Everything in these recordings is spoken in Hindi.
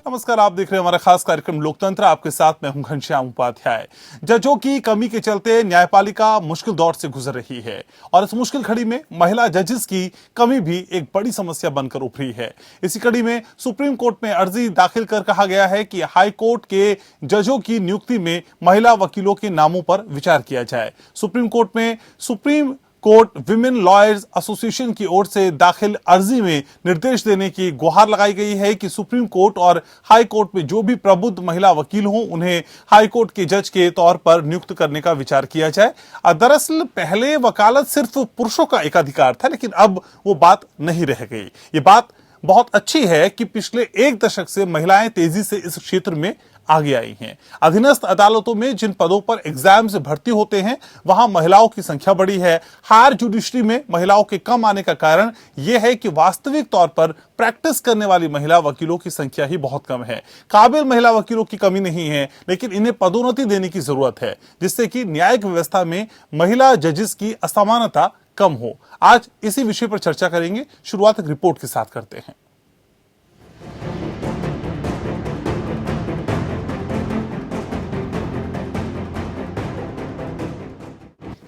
नमस्कार, आप देख रहे हैं हमारा खास कार्यक्रम लोकतंत्र। आपके साथ मैं हूं घनश्याम उपाध्याय। जजों की कमी के चलते न्यायपालिका मुश्किल दौर से गुजर रही है और इस मुश्किल घड़ी में महिला जजेस की कमी भी एक बड़ी समस्या बनकर उभरी है। इसी कड़ी में सुप्रीम कोर्ट में अर्जी दाखिल कर कहा गया है कि हाई कोर्ट के जजों की नियुक्ति में महिला वकीलों के नामों पर विचार किया जाए। सुप्रीम कोर्ट में supreme court women lawyers association की ओर से दाखिल अर्जी में निर्देश देने की गुहार लगाई गई है कि सुप्रीम कोर्ट और हाई कोर्ट में जो भी प्रबुद्ध महिला वकील हों उन्हें हाई कोर्ट के जज के तौर पर नियुक्त करने का विचार किया जाए। दरअसल पहले वकालत सिर्फ पुरुषों का एक अधिकार था, लेकिन अब वो बात नहीं रह गई। ये बात बहुत अच्छी है कि पिछले एक दशक से महिलाएं तेजी से इस क्षेत्र में आगे आई हैं। अधीनस्थ अदालतों में जिन पदों पर एग्जाम से भर्ती होते हैं वहां महिलाओं की संख्या बढ़ी है। हायर जुडिशरी में महिलाओं के कम आने का कारण यह है कि वास्तविक तौर पर प्रैक्टिस करने वाली महिला वकीलों की संख्या ही बहुत कम है। काबिल महिला वकीलों की कमी नहीं है, लेकिन इन्हें पदोन्नति देने की जरूरत है जिससे कि न्यायिक व्यवस्था में महिला जजेस की असमानता कम हो। आज इसी विषय पर चर्चा करेंगे। शुरुआत एक रिपोर्ट के साथ करते हैं।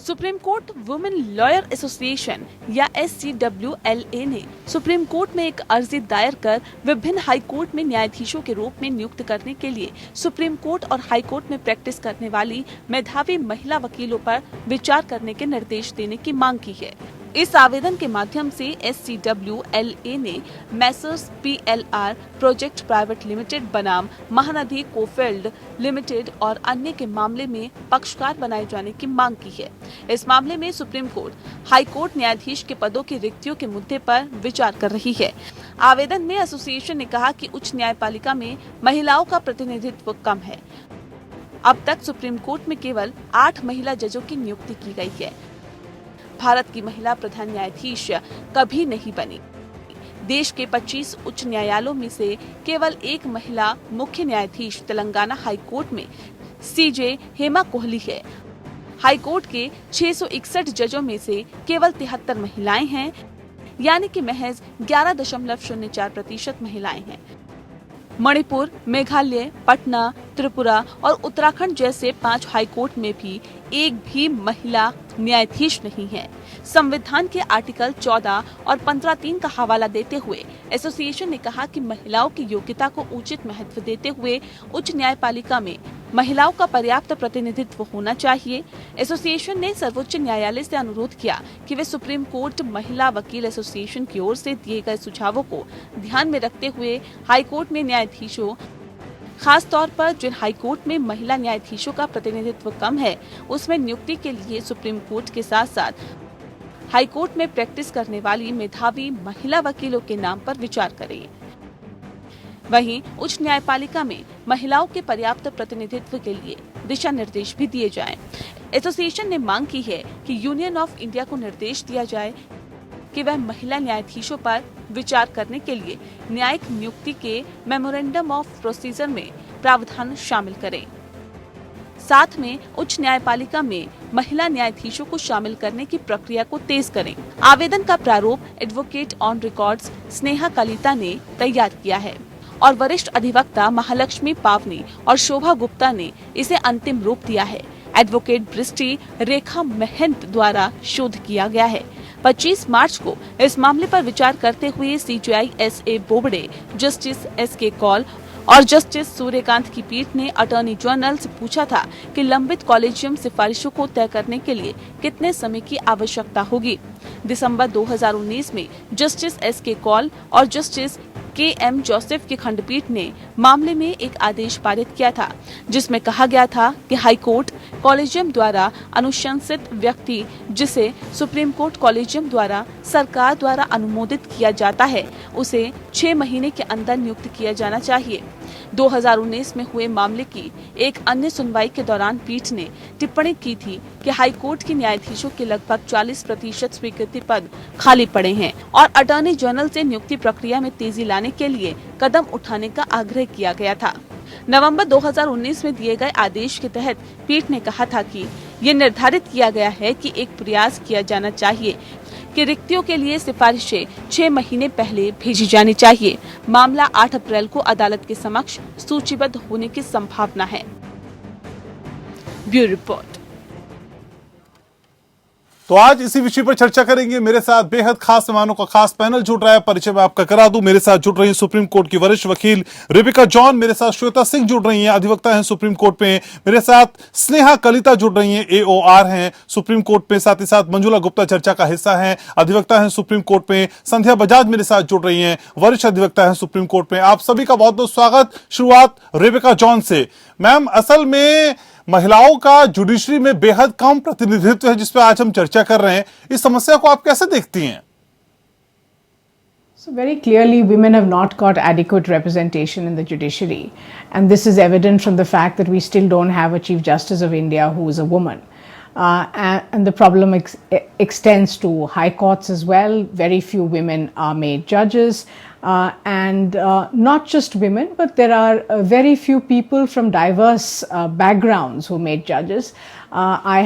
Supreme court women lawyer association या SCWLA ने सुप्रीम कोर्ट में एक अर्जी दायर कर विभिन्न हाई कोर्ट में न्यायाधीशों के रूप में नियुक्त करने के लिए सुप्रीम कोर्ट और हाई कोर्ट में प्रैक्टिस करने वाली मेधावी महिला वकीलों पर विचार करने के निर्देश देने की मांग की है। इस आवेदन के माध्यम से SCWLA ने Messrs PLR project private limited बनाम महानदी कोफील्ड लिमिटेड और अन्य के मामले में पक्षकार बनाए जाने की मांग की है। इस मामले में सुप्रीम कोर्ट, हाई कोर्ट न्यायाधीश के पदों की रिक्तियों के मुद्दे पर विचार कर रही है। आवेदन में एसोसिएशन ने कहा कि उच्च न्यायपालिका में महिलाओं का प्रतिनिधित्व कम है। अब तक सुप्रीम कोर्ट में केवल 8 महिला जजों की नियुक्ति की गई है। भारत की महिला प्रधान न्यायाधीश कभी नहीं बनी। देश के 25 उच्च न्यायालयों में से केवल एक महिला मुख्य न्यायाधीश तेलंगाना हाई कोर्ट में CJ हेमा कोहली है। हाई कोर्ट के 661 जजों में से केवल 73 महिलाएं हैं, यानी कि महज 11.04% महिलाएं हैं। मणिपुर, मेघालय, पटना, त्रिपुरा और उत्तराखंड जैसे 5 हाई कोर्ट में भी एक भी महिला न्यायाधीश नहीं है। संविधान के आर्टिकल 14 और 15(3) का हवाला देते हुए एसोसिएशन ने कहा कि महिलाओं की योग्यता को उचित महत्व देते हुए उच्च न्यायपालिका में महिलाओं का पर्याप्त प्रतिनिधित्व होना चाहिए। एसोसिएशन ने सर्वोच्च न्यायालय से अनुरोध किया कि वे सुप्रीम कोर्ट महिला वकील एसोसिएशन की ओर से दिए गए सुझावों को ध्यान में रखते हुए हाई कोर्ट में न्यायाधीशों, खास तौर पर जिन हाई कोर्ट में महिला न्यायाधीशों का प्रतिनिधित्व कम है, उसमें नियुक्ति के लिए सुप्रीम कोर्ट के साथ साथ हाई कोर्ट में प्रैक्टिस करने वाली मेधावी महिला वकीलों के नाम पर विचार करें। वहीं उच्च न्यायपालिका में महिलाओं के पर्याप्त प्रतिनिधित्व के लिए दिशा निर्देश भी दिए जाएं। एसोसिएशन ने मांग की है कि यूनियन ऑफ इंडिया को निर्देश दिया जाए कि वह महिला न्यायाधीशों पर विचार करने के लिए न्यायिक नियुक्ति के मेमोरेंडम ऑफ प्रोसीजर में प्रावधान शामिल करें। साथ में उच्च न्यायपालिका में महिला न्यायाधीशों को शामिल करने की प्रक्रिया को तेज करें। आवेदन का प्रारूप advocate on records Sneha Kalita ने तैयार किया है और वरिष्ठ अधिवक्ता महालक्ष्मी पावनी और शोभा गुप्ता ने इसे अंतिम रूप दिया है। एडवोकेट बृष्टि रेखा महंत द्वारा शोध किया गया है। 25 मार्च को इस मामले पर विचार करते हुए CJI SA Bobde, justice SK Kaul और जस्टिस सूर्यकांत की पीठ ने अटॉर्नी जनरल से पूछा था कि लंबित कॉलेजियम सिफारिशों को तय करने के लिए कितने समय की आवश्यकता होगी। दिसंबर 2019 में जस्टिस SK कौल और जस्टिस KM जोसेफ की खंडपीठ ने मामले में एक आदेश पारित किया था, जिसमें कहा गया था कि हाई कोर्ट कॉलेजियम द्वारा अनुशंसित व्यक्ति, जिसे सुप्रीम कोर्ट कॉलेजियम द्वारा सरकार द्वारा अनुमोदित किया जाता है, उसे 6 महीने के अंदर नियुक्त किया जाना चाहिए। 2019 में हुए मामले की एक अन्य सुनवाई के दौरान पीठ ने टिप्पणी की थी कि हाई कोर्ट के न्यायाधीशों के लगभग 40% स्वीकृति पद खाली पड़े हैं और अटॉर्नी जनरल से नियुक्ति प्रक्रिया में तेजी लाने के लिए कदम उठाने का आग्रह किया गया था। नवंबर 2019 में दिए गए आदेश के तहत पीठ ने कहा था कि ये निर्धारित किया गया है कि एक प्रयास किया जाना चाहिए कि रिक्तियों के लिए सिफारिशें 6 महीने पहले भेजी जानी चाहिए। मामला 8 अप्रैल को अदालत के समक्ष सूचीबद्ध होने की संभावना है। Bureau report. तो आज इसी विषय पर चर्चा करेंगे। मेरे साथ बेहद खास मेहमानों का खास पैनल जुड़ रहा है, परिचय मैं आपका करा दूं। मेरे साथ जुड़ रही हैं सुप्रीम कोर्ट की वरिष्ठ वकील रेबिका जॉन, मेरे साथ श्वेता सिंह जुड़ रही हैं, अधिवक्ता हैं सुप्रीम कोर्ट में। मेरे साथ स्नेहा कलिता जुड़ रही हैं, AOR हैं सुप्रीम कोर्ट में। साथ ही साथ मंजुला गुप्ता चर्चा का हिस्सा हैं, अधिवक्ता हैं सुप्रीम कोर्ट में। संध्या बजाज मेरे साथ जुड़ रही हैं, वरिष्ठ अधिवक्ता हैं सुप्रीम कोर्ट में। आप सभी का बहुत बहुत स्वागत। शुरुआत रेबिका जॉन से। मैम, असल में महिलाओं का जुडिशरी में बेहद कम प्रतिनिधित्व है, जिस पर आज हम चर्चा कर रहे हैं। इस समस्या को आप कैसे देखती हैं? So very clearly, women have not got adequate representation in the judiciary, and this is evident from the fact that we still don't have a Chief Justice of India who is a woman. And the problem extends to high courts as well. Very few women are made judges, and not just women, but there are very few people from diverse backgrounds who made judges. I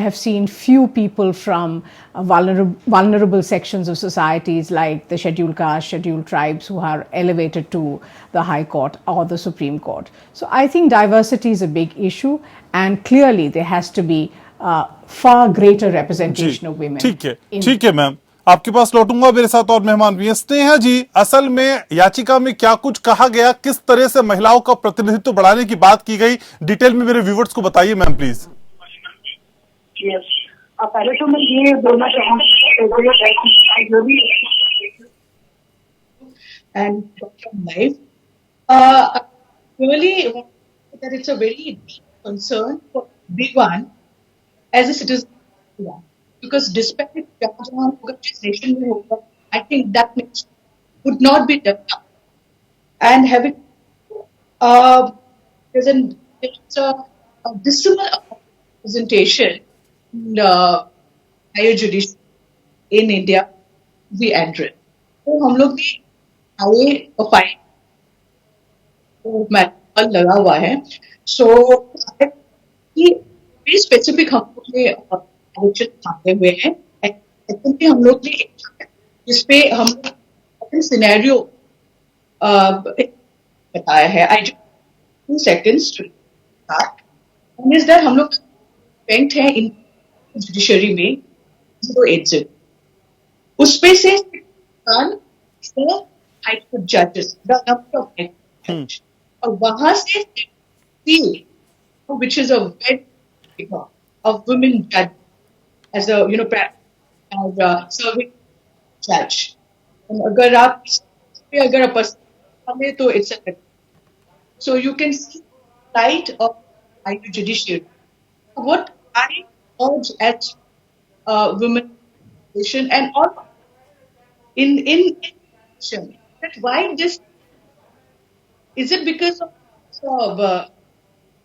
have seen few people from vulnerable sections of societies like the scheduled caste, scheduled tribes who are elevated to the High Court or the Supreme Court. So I think diversity is a big issue, and clearly there has to be far greater representation of women. ठीक है मैम, आपके पास लौटूंगा। मेरे साथ और मेहमान भी हैं। स्नेहा जी, असल में याचिका में क्या कुछ कहा गया, किस तरह से महिलाओं का प्रतिनिधित्व बढ़ाने की बात की गई, डिटेल में मेरे व्यूवर्स को बताइए मैम प्लीज। पहले तो मैं ये बोलना चाहूंगी really that it's a very deep concern for everyone as a citizen, because despite जहाँ जिस nation में होगा, I think that nation would not be developed. And having there's a dismal representation in higher judiciary in India we address. तो हम लोग भी आए फाइट मैनुअल लगा हुआ है। सो वेरी स्पेसिफिक हम लोग ने मांगे हुए हैं। हम लोग ने जिसपे हम लोग सिनेरियो बताया है। आई 2 seconds to start. One is that हम लोग बैंक है इन जुडिशरी में 080 उसपे से हाई कोर्ट जजेस द नंबर ऑफ जज और वहां से which is a very of women judge as a as a serving judge. अगर आप अगर हमें तो it's a so you can see light of higher judiciary. What I urge at women and all in that why this is it because of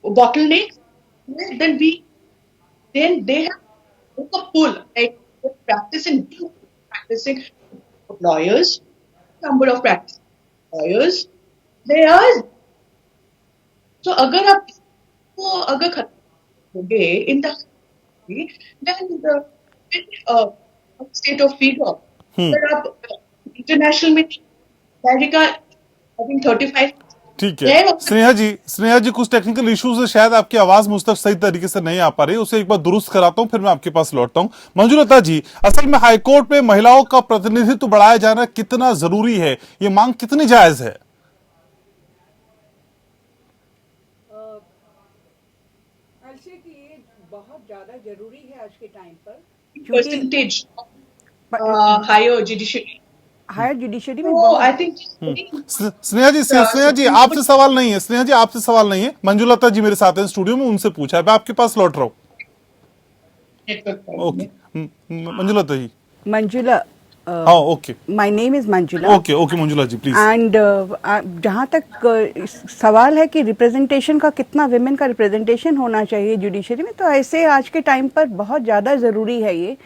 bottlenecks? Then they have a pool like practicing lawyers, number of practicing lawyers. They are so अगर आप इसको अगर खत्म होगे in the then the state of figure अगर आप इंटरनेशनल में अमेरिका I think 35 ठीक है। स्नेहा जी कुछ टेक्निकल इश्यूज है, शायद आपकी आवाज मुझ तक सही तरीके से नहीं आ पा रही, उसे एक बार दुरुस्त कराता हूं, फिर मैं आपके पास लौटता हूं। मंजुलता जी, असल में हाईकोर्ट में महिलाओं का प्रतिनिधित्व बढ़ाया जाना कितना जरूरी है, ये मांग कितनी जायज है? बहुत ज्यादा जरूरी है आज के टाइम पर। परसेंटेज हायर जुडिशरी में आई थिंक स्नेहा जी आपसे सवाल नहीं है, मंजुलता जी मेरे साथ हैं स्टूडियो में, उनसे पूछा है, मैं आपके पास लौट रहा हूँ। Okay Manjulata ji. Manjula okay, my name is Manjula. Okay Manjula ji please. And जहाँ तक सवाल है कि रिप्रेजेंटेशन का कितना विमेन का रिप्रेजेंटेशन होना चाहिए जुडिशरी में, तो ऐसे आज के टाइम पर बहुत ज़्यादा ज़रूरी है ये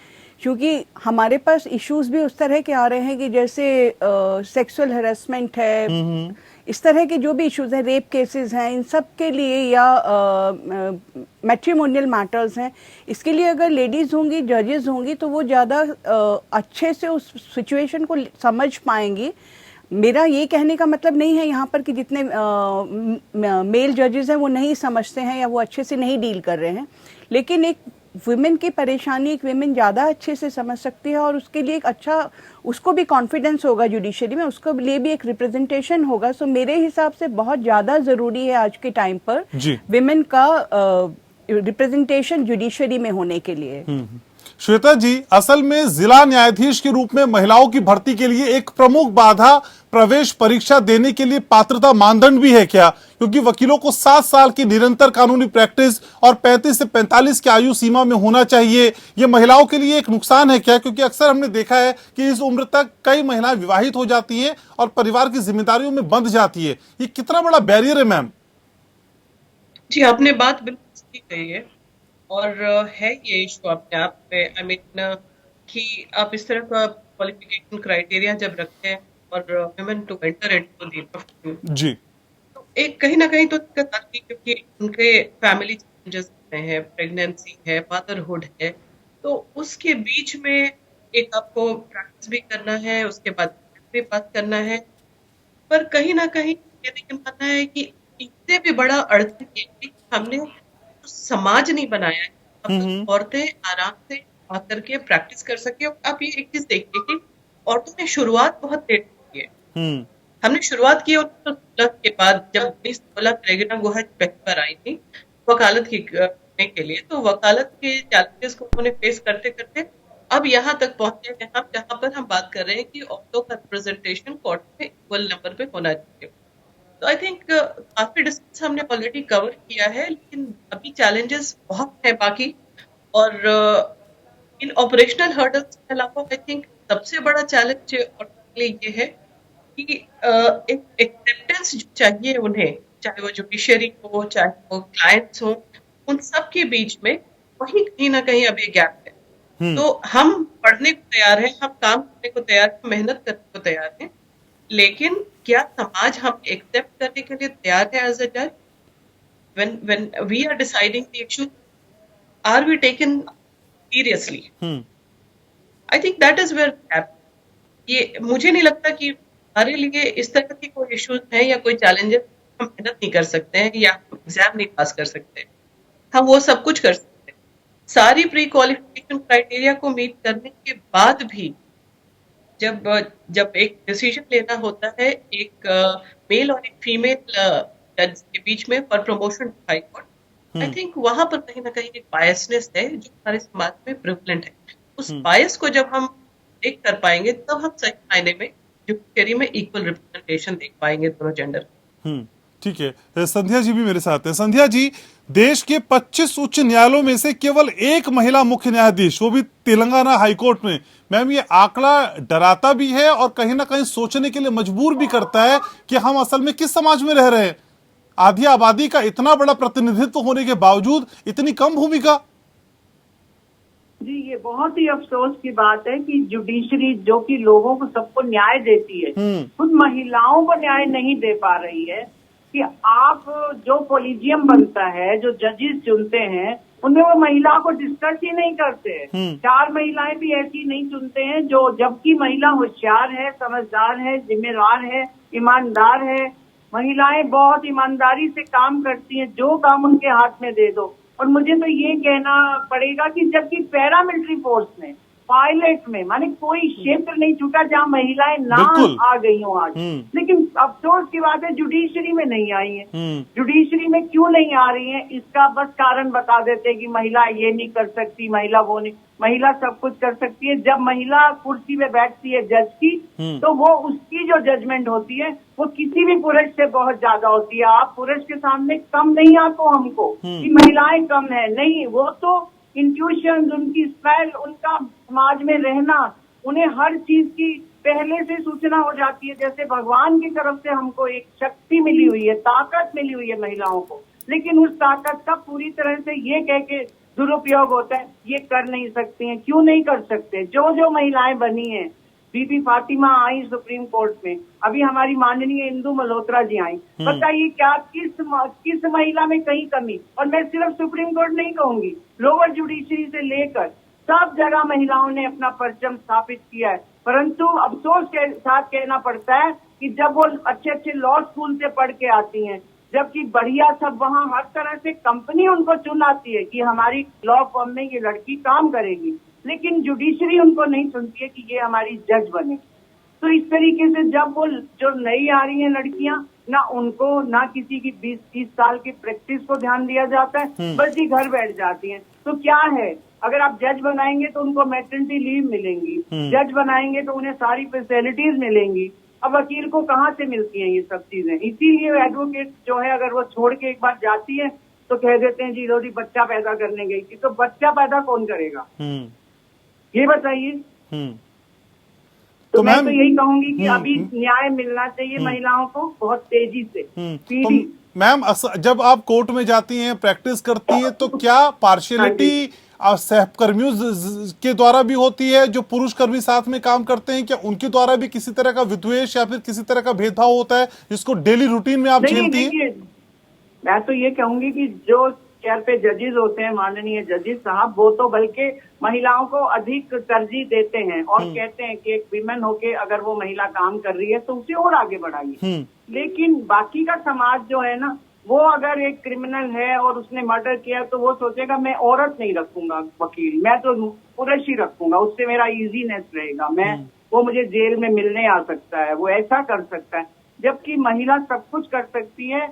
क्योंकि हमारे पास इश्यूज भी उस तरह के आ रहे हैं कि जैसे सेक्सुअल हैरेसमेंट है, इस तरह के जो भी इश्यूज हैं, रेप केसेस हैं, इन सब के लिए या मैट्रिमोनियल मैटर्स हैं, इसके लिए अगर लेडीज होंगी, जजेस होंगी, तो वो ज़्यादा अच्छे से उस सिचुएशन को समझ पाएंगी। मेरा ये कहने का मतलब नहीं है यहाँ पर कि जितने मेल जजेस हैं वो नहीं समझते हैं या वो अच्छे से नहीं डील कर रहे हैं, लेकिन एक वुमेन की परेशानी एक वुमेन ज़्यादा अच्छे से समझ सकती है और उसके लिए एक अच्छा, उसको भी कॉन्फिडेंस होगा जुडिशरी में, उसको लिए भी एक रिप्रेजेंटेशन होगा। सो मेरे हिसाब से बहुत ज़्यादा ज़रूरी है आज के टाइम पर वुमेन का रिप्रेजेंटेशन जुडिशरी में होने के लिए। श्वेता जी, असल में जिला न्यायाधीश के रूप में महिलाओं की भर्ती के लिए एक प्रमुख बाधा प्रवेश परीक्षा देने के लिए पात्रता मानदंड भी है क्या? क्योंकि वकीलों को 7 साल की निरंतर कानूनी प्रैक्टिस और 35 से 45 की आयु सीमा में होना चाहिए। ये महिलाओं के लिए एक नुकसान है क्या? क्योंकि अक्सर हमने देखा है कि इस उम्र तक कई महिलाएं विवाहित हो जाती हैं और परिवार की जिम्मेदारियों में बंध जाती है। ये कितना बड़ा बैरियर है मैम? जी, आपने बात बिल्कुल सही कही है और है ये इशू अपने आप में। आई मीन कि आप इस तरह का क्वालिफिकेशन क्राइटेरिया जब रखते हैं और women to enter into the profession, जी, तो एक कहीं ना कहीं तो दिक्कत आती है, क्योंकि उनके फैमिली चेंजेस हैं, प्रेगनेंसी है, मदरहुड है, तो उसके बीच में एक आपको प्रैक्टिस भी करना है, उसके बाद भी बात करना है। पर कहीं ना कहीं ये देखना पाना है कि इससे भी बड़ा अर्थ ये है कि हमने समाज नहीं बनाया है। अब औरतें आराम से आकर के प्रैक्टिस कर सके। और आप ये एक चीज देखिए कि औरतों ने शुरुआत बहुत लेट की है। हमने शुरुआत की 1916 के बाद, जब 1916 रेगिना गुहा पहली बार आई थी वकालत की करने के लिए, तो वकालत के चैलेंजेस को उन्होंने फेस करते करते अब यहाँ तक पहुंचे हैं हम, जहाँ पर हम बात कर रहे हैं कि औरतों का रिप्रेजेंटेशन कोर्ट में इक्वल नंबर पे होना चाहिए। तो आई थिंक काफी डिस्टेंस हमने ऑलरेडी कवर किया है, लेकिन अभी चैलेंजेस बहुत है बाकी। और इन ऑपरेशनल हर्डल्स के अलावा आई थिंक सबसे बड़ा चैलेंज और लिए ये है कि एक एक्सेप्टेंस जो चाहिए उन्हें, चाहे वो जुडिशरी हो, चाहे वो क्लाइंट्स हो, उन सब के बीच में वही कहीं ना कहीं अभी गैप है। तो हम पढ़ने को तैयार हैं, हम काम करने को तैयार हैं, मेहनत करने को तैयार हैं, लेकिन क्या समाज हम एक्सेप्ट करने के लिए तैयार है एज अ जज? when we are deciding the issue, are we taken seriously? I think that is where gap. ये मुझे नहीं लगता कि हमारे लिए इस तरह की कोई इश्यूज है या कोई चैलेंजेस हम मेहनत नहीं कर सकते हैं या एग्जाम नहीं पास कर सकते हैं। हम वो सब कुछ कर सकते हैं। सारी प्री क्वालिफिकेशन क्राइटेरिया को मीट करने के बाद भी जब एक डिसीजन लेना होता है एक मेल और एक फीमेल जज के बीच में for promotion to high court, I think वहां पर कहीं ना कहीं एक बायसनेस है जो हमारे समाज में प्रिवलेंट है। उस बायस को जब हम देख कर पाएंगे तब हम सही मायने में जुडिशरी में इक्वल रिप्रेजेंटेशन देख पाएंगे दोनों जेंडर। ठीक है, संध्या जी भी मेरे साथ हैं। संध्या जी, देश के 25 उच्च न्यायालयों में से केवल एक महिला मुख्य न्यायाधीश, वो भी तेलंगाना हाईकोर्ट में। मैम, ये आंकड़ा डराता भी है और कहीं ना कहीं सोचने के लिए मजबूर भी करता है कि हम असल में किस समाज में रह रहे हैं। आधी आबादी का इतना बड़ा प्रतिनिधित्व होने के बावजूद इतनी कम भूमिका। जी, ये बहुत ही अफसोस की बात है कि जुडिशरी जो कि लोगों को सबको न्याय देती है, खुद महिलाओं को न्याय नहीं दे पा रही है। कि आप जो कोलिजियम बनता है, जो जजेस चुनते हैं, उनमें वो महिला को डिस्कस ही नहीं करते हैं। 4 महिलाएं भी ऐसी नहीं चुनते हैं जो, जबकि महिला होशियार है, समझदार है, जिम्मेदार है, ईमानदार है। महिलाएं बहुत ईमानदारी से काम करती हैं, जो काम उनके हाथ में दे दो। और मुझे तो ये कहना पड़ेगा कि जबकि पैरामिलिट्री फोर्स में, पायलट में, माने कोई क्षेत्र नहीं छूटा जहां महिलाएं ना आ गई हों आज। लेकिन अफसोस की बात है जुडिशरी में नहीं आई है। जुडिशरी में क्यों नहीं आ रही है, इसका बस कारण बता देते हैं कि महिला ये नहीं कर सकती, महिला वो नहीं। महिला सब कुछ कर सकती है। जब महिला कुर्सी पे बैठती है जज की, तो वो उसकी जो जजमेंट होती है वो किसी भी पुरुष से बहुत ज्यादा होती है। आप पुरुष के सामने कम नहीं आको हमको कि महिलाएं कम है, नहीं। वो तो इंट्यूशन, उनकी स्मेल, उनका समाज में रहना, उन्हें हर चीज की पहले से सूचना हो जाती है। जैसे भगवान की तरफ से हमको एक शक्ति मिली हुई है, ताकत मिली हुई है महिलाओं को, लेकिन उस ताकत का पूरी तरह से ये कह के दुरुपयोग होता है, ये कर नहीं सकती हैं। क्यों नहीं कर सकते? जो जो महिलाएं बनी हैं, बीबी फातिमा आई सुप्रीम कोर्ट में, अभी हमारी माननीय इंदु मल्होत्रा जी आई, बताइए क्या किस महिला में कहीं कमी? और मैं सिर्फ सुप्रीम कोर्ट नहीं कहूंगी, लोअर जुडिशरी से लेकर सब जगह महिलाओं ने अपना परचम स्थापित किया है। परंतु अफसोस के साथ कहना पड़ता है कि जब वो अच्छे अच्छे लॉ स्कूल से पढ़ के आती हैं, जबकि बढ़िया सब वहाँ हर तरह से कंपनी उनको चुन आती है कि हमारी लॉ फर्म में ये लड़की काम करेगी, लेकिन जुडिशरी उनको नहीं सुनती है कि ये हमारी जज बने। तो इस तरीके से जब वो जो नई आ रही हैं लड़कियां, ना उनको ना किसी की 20-30 साल की प्रैक्टिस को ध्यान दिया जाता है, बस ही घर बैठ जाती हैं। तो क्या है, अगर आप जज बनाएंगे तो उनको मैटरनिटी लीव मिलेंगी, जज बनाएंगे तो उन्हें सारी फैसिलिटीज मिलेंगी। अब वकील को कहाँ से मिलती हैं ये सब चीजें? इसीलिए एडवोकेट जो है, अगर वो छोड़ के एक बार जाती है तो कह देते हैं जी लोरी बच्चा पैदा करने गई थी। तो बच्चा पैदा कौन करेगा, ये बताइए। तो मैं तो यही कहूंगी कि अभी न्याय मिलना चाहिए महिलाओं को बहुत तेजी से। तो मैम, जब आप कोर्ट में जाती हैं, प्रैक्टिस करती हैं, तो क्या पार्शियलिटी सहकर्मियों के द्वारा भी होती है? जो पुरुष कर्मी साथ में काम करते हैं, क्या उनके द्वारा भी किसी तरह का विद्वेष या फिर किसी तरह का भेदभाव होता है जिसको डेली रूटीन में आप झेलती हैं? मैं तो ये कहूंगी कि जो चेयर पे जजेस होते हैं, माननीय जजेस साहब, वो तो बल्कि महिलाओं को अधिक तरजीह देते हैं और कहते हैं कि एक विमेन होके अगर वो महिला काम कर रही है तो उसे और आगे बढ़ाइए। लेकिन बाकी का समाज जो है ना, वो अगर एक क्रिमिनल है और उसने मर्डर किया तो वो सोचेगा मैं औरत नहीं रखूंगा वकील, मैं तो पुरुष ही रखूंगा, उससे मेरा इजीनेस रहेगा, वो मुझे जेल में मिलने आ सकता है, वो ऐसा कर सकता है। जबकि महिला सब कुछ कर सकती है,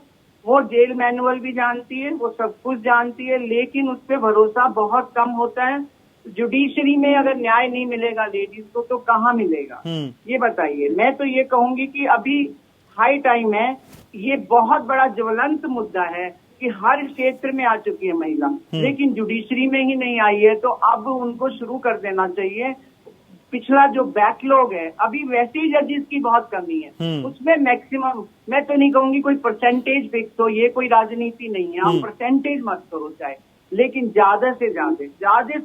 वो जेल मैनुअल भी जानती है, वो सब कुछ जानती है, लेकिन उस पर भरोसा बहुत कम होता है। जुडिशरी में अगर न्याय नहीं मिलेगा लेडीज को तो कहाँ मिलेगा, ये बताइए। मैं तो ये कहूंगी कि अभी हाई टाइम है, ये बहुत बड़ा ज्वलंत मुद्दा है कि हर क्षेत्र में आ चुकी है महिला, लेकिन जुडिशरी में ही नहीं आई है। तो अब उनको शुरू कर देना चाहिए। पिछला जो बैकलॉग है, अभी वैसे ही जजेस की बहुत कमी है, उसमें मैक्सिमम, मैं तो नहीं कहूंगी कोई परसेंटेज फिक्स हो, ये कोई राजनीति नहीं है, आप परसेंटेज मत करो चाहे, लेकिन ज्यादा से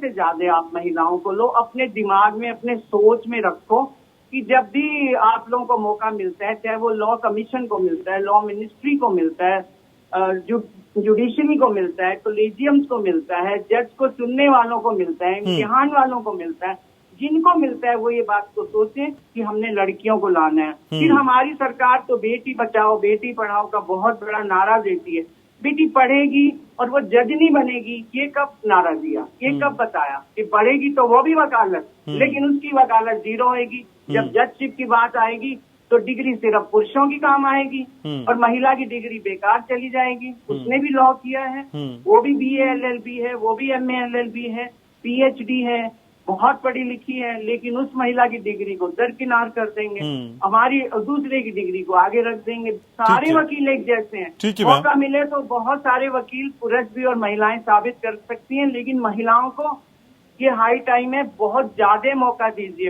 ज्यादा आप महिलाओं को लो, अपने दिमाग में, अपने सोच में रखो कि जब भी आप लोगों को मौका मिलता है, चाहे वो लॉ कमीशन को मिलता है, लॉ मिनिस्ट्री को मिलता है, जुडिशरी को मिलता है, कोलेजियम्स को मिलता है, जज को चुनने वालों को मिलता है, इम्तिहान वालों को मिलता है, जिनको मिलता है वो ये बात को सोचें कि हमने लड़कियों को लाना है। फिर हमारी सरकार तो बेटी बचाओ बेटी पढ़ाओ का बहुत बड़ा नारा देती है, बेटी पढ़ेगी और वो जज नहीं बनेगी, ये कब नारा दिया, ये कब बताया कि पढ़ेगी तो वो भी वकालत, लेकिन उसकी वकालत जीरो होगी। जब जजशिप की बात आएगी तो डिग्री सिर्फ पुरुषों की काम आएगी और महिला की डिग्री बेकार चली जाएगी। उसने भी लॉ किया है, वो भी BA LLB है, वो भी MA LLB है, PhD है, बहुत पढ़ी लिखी है, लेकिन उस महिला की डिग्री को दरकिनार कर देंगे, हमारी दूसरे की डिग्री को आगे रख देंगे। सारे वकील एक जैसे हैं, मौका मिले तो बहुत सारे वकील पुरुष भी और महिलाएं साबित कर सकती हैं, लेकिन महिलाओं को ये हाई टाइम है, बहुत ज्यादा मौका दीजिए।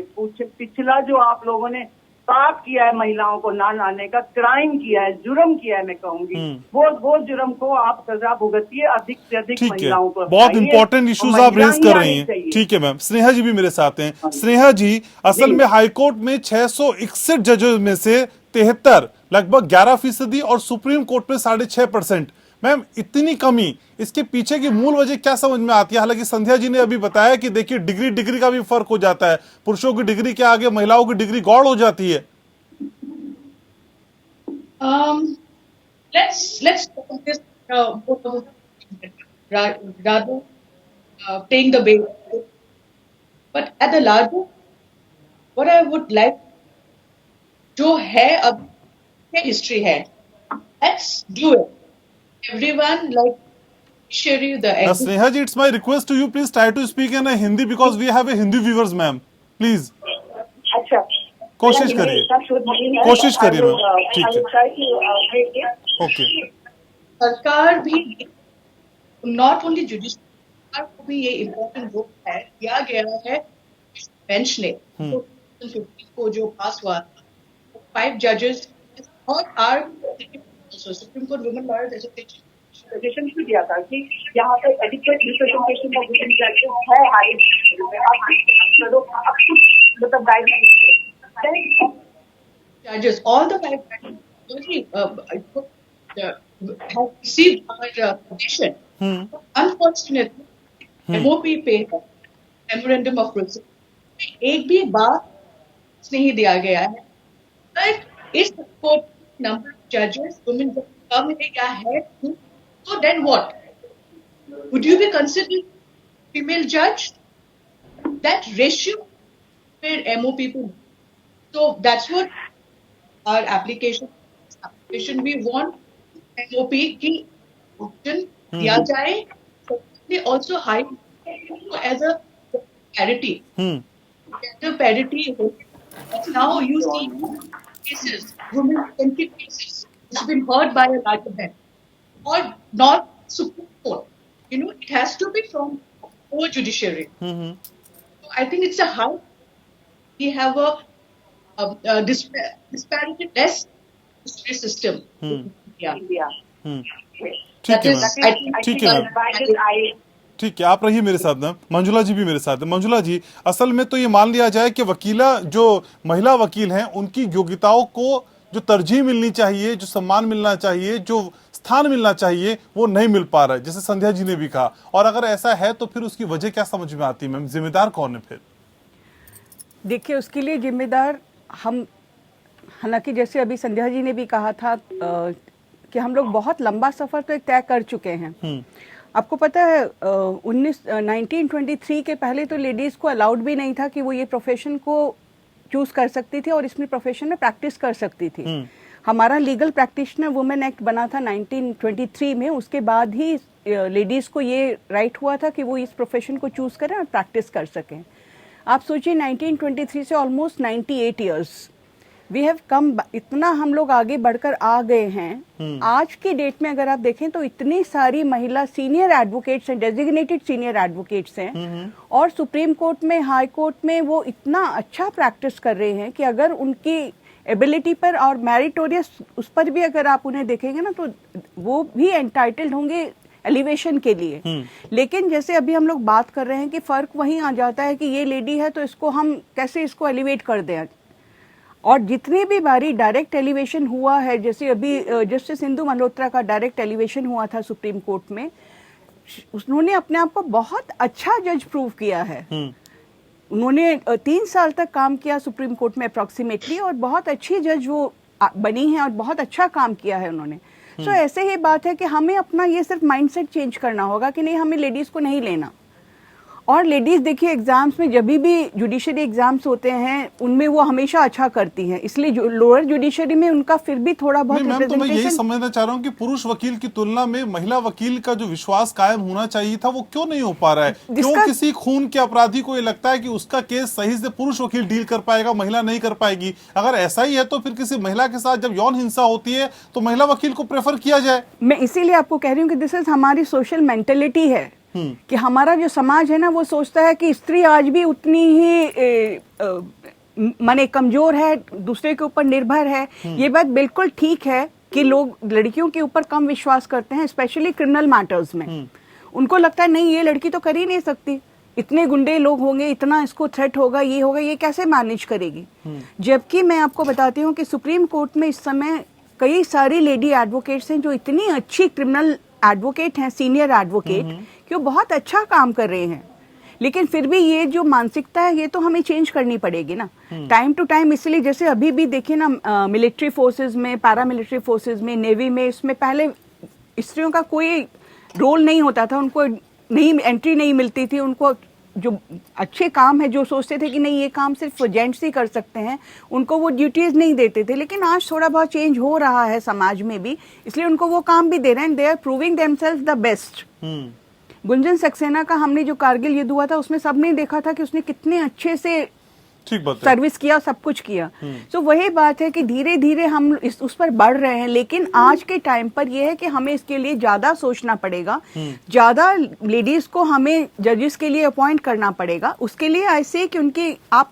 पिछला जो आप लोगों ने पाप किया है, महिलाओं को ना लाने का क्राइम किया है, जुर्म किया है, मैं कहूंगी वो जुर्म को आप सजा भुगतिए, अधिक से अधिक महिलाओं को। बहुत इंपॉर्टेंट इश्यूज आप रेज कर रही हैं। ठीक है मैम, स्नेहा जी भी मेरे साथ हैं। स्नेहा जी, असल में हाईकोर्ट में 661 जजों में से 73 लगभग 11% और सुप्रीम कोर्ट में 6.5%। मैम, इतनी कमी, इसके पीछे की मूल वजह क्या समझ में आती है? हालांकि संध्या जी ने अभी बताया कि देखिए डिग्री का भी फर्क हो जाता है, पुरुषों की डिग्री के आगे महिलाओं की डिग्री गौड़ हो जाती है। Let's talk this rather playing the bait. But at the larger, what I would like, जो है अब हिस्ट्री है, let's do it. Everyone like Sneha ji, it's my request to you, please try to speak in a Hindi because we have a Hindi viewers, ma'am. Please. अच्छा, कोशिश करिए मैम। ठीक है, ओके। सरकार भी नॉट ओनली जुडिशरी को भी ये इम्पोर्टेंट रोल है दिया गया है बेंच ने 2015 को जो पास हुआ था, 5 जजेस और are supreme court women lawyers association suggestion भी दिया था कि यहाँ पर एडिक्वेट रिप्रेजेंटेशन ऑफ वुमेन जजेस है हाई में, आप कुछ मतलब guidelines judges, all the five judges, only have received our petition. Unfortunately, MOP पे memorandum of procedure एक भी बात नहीं दिया गया है. But इस कोर्ट नंबर जजेस वुमेन कम है क्या है? So then what? Would you be considered female judge? That ratio where MOP people. So that's what our application we want MOP की option दिया जाए. They also hide as a parity. Gender parity. Now you see cases, women-centric cases, which have been heard by a larger band, or not Supreme Court. It has to be from our judiciary. So I think it's a high. We have a disparity less system. Yeah. ठीक है मैम, ठीक है मैम, ठीक है, आप रहिए मेरे साथ ना. मंजुला जी भी मेरे साथ है. मंजुला जी, असल में तो ये मान लिया जाए कि वकीला जो महिला वकील हैं उनकी योग्यताओं को जो तरजीह मिलनी चाहिए, जो सम्मान मिलना चाहिए, जो स्थान मिलना चाहिए, वो नहीं मिल पा रहा है, जैसे संध्या जी ने भी कहा. और अगर ऐसा है तो फिर उसकी वजह क्या समझ में आती है मैम? जिम्मेदार कौन है फिर? देखिए, उसके लिए जिम्मेदार हम, हालांकि जैसे अभी संध्या जी ने भी कहा था कि हम लोग बहुत लंबा सफर तो एक तय कर चुके हैं. आपको पता है 1923 के पहले तो लेडीज को अलाउड भी नहीं था कि वो ये प्रोफेशन को चूज कर सकती थी और इसमें प्रोफेशन में प्रैक्टिस कर सकती थी. हमारा लीगल प्रैक्टिशनर वुमेन एक्ट बना था 1923 में. उसके बाद ही लेडीज को ये राइट हुआ था कि वो इस प्रोफेशन को चूज करें और प्रैक्टिस कर सकें. आप सोचिए 1923 से almost 98 years we have come. इतना हम लोग आगे बढ़कर आ गए हैं. आज की डेट में अगर आप देखें तो इतनी सारी महिला सीनियर एडवोकेट्स हैं, डेजिग्नेटेड सीनियर एडवोकेट्स हैं, और सुप्रीम कोर्ट में, हाई कोर्ट में वो इतना अच्छा प्रैक्टिस कर रहे हैं कि अगर उनकी एबिलिटी पर और मेरिटोरियस उस पर भी अगर आप उन्हें देखेंगे ना तो वो भी एंटाइटल्ड होंगे एलिवेशन के लिए. लेकिन जैसे अभी हम लोग बात कर रहे हैं कि फर्क वहीं आ जाता है कि ये लेडी है तो इसको हम कैसे इसको एलिवेट कर दें. और जितने भी बारी डायरेक्ट एलिवेशन हुआ है, जैसे अभी जस्टिस इंदु मल्होत्रा का डायरेक्ट एलिवेशन हुआ था सुप्रीम कोर्ट में, उन्होंने अपने आप को बहुत अच्छा जज प्रूव किया है. उन्होंने 3 साल तक काम किया सुप्रीम कोर्ट में अप्रोक्सीमेटली, और बहुत अच्छी जज वो बनी है और बहुत अच्छा काम किया है उन्होंने. सो ऐसे ही बात है कि हमें अपना ये सिर्फ माइंडसेट चेंज करना होगा कि नहीं, हमें लेडीज को नहीं लेना. और लेडीज देखिए एग्जाम्स में, जब भी जुडिशरी एग्जाम्स होते हैं उनमें वो हमेशा अच्छा करती हैं, इसलिए लोअर जुडिशरी में उनका फिर भी थोड़ा बहुत मैम, तो मैं यही समझना चाह रहा हूँ कि पुरुष वकील की तुलना में महिला वकील का जो विश्वास कायम होना चाहिए था वो क्यों नहीं हो पा रहा है? क्यों किसी खून के अपराधी को ये लगता है कि उसका केस सही से पुरुष वकील डील कर पाएगा, महिला नहीं कर पाएगी? अगर ऐसा ही है तो फिर किसी महिला के साथ जब यौन हिंसा होती है तो महिला वकील को प्रेफर किया जाए. मैं इसीलिए आपको कह रही हूँ कि दिस इज हमारी सोशल मेंटेलिटी है कि हमारा जो समाज है ना वो सोचता है कि स्त्री आज भी उतनी ही माने कमजोर है, दूसरे के ऊपर निर्भर है. ये बात बिल्कुल ठीक है कि लोग लड़कियों के ऊपर कम विश्वास करते हैं, स्पेशली क्रिमिनल मैटर्स में. उनको लगता है नहीं, ये लड़की तो कर ही नहीं सकती, इतने गुंडे लोग होंगे, इतना इसको थ्रेट होगा, ये होगा, ये कैसे मैनेज करेगी. जबकि मैं आपको बताती हूँ कि सुप्रीम कोर्ट में इस समय कई सारी लेडी एडवोकेट्स हैं जो इतनी अच्छी क्रिमिनल एडवोकेट हैं, सीनियर एडवोकेट, कि वो बहुत अच्छा काम कर रहे हैं. लेकिन फिर भी ये जो मानसिकता है ये तो हमें चेंज करनी पड़ेगी ना, टाइम टू टाइम. इसलिए जैसे अभी भी देखिए ना, मिलिट्री फोर्सेस में, पैरामिलिट्री फोर्सेस में, नेवी में, इसमें पहले स्त्रियों का कोई रोल नहीं होता था, उनको नहीं एंट्री नहीं मिलती थी. उनको जो अच्छे काम है, जो सोचते थे कि नहीं ये काम सिर्फ जेंट्स ही कर सकते हैं, उनको वो ड्यूटीज नहीं देते थे. लेकिन आज थोड़ा बहुत चेंज हो रहा है समाज में भी, इसलिए उनको वो काम भी दे रहे हैं. They are proving themselves the best. Gunjan Saxena का हमने जो कारगिल युद्ध हुआ था उसमें सबने देखा था कि उसने कितने अच्छे से सर्विस किया, सब कुछ किया. तो वही बात है कि धीरे धीरे हम उस पर बढ़ रहे हैं. लेकिन आज के टाइम पर यह है कि हमें इसके लिए ज्यादा सोचना पड़ेगा, ज्यादा लेडीज को हमें जजेस के लिए अपॉइंट करना पड़ेगा. उसके लिए ऐसे कि उनकी, आप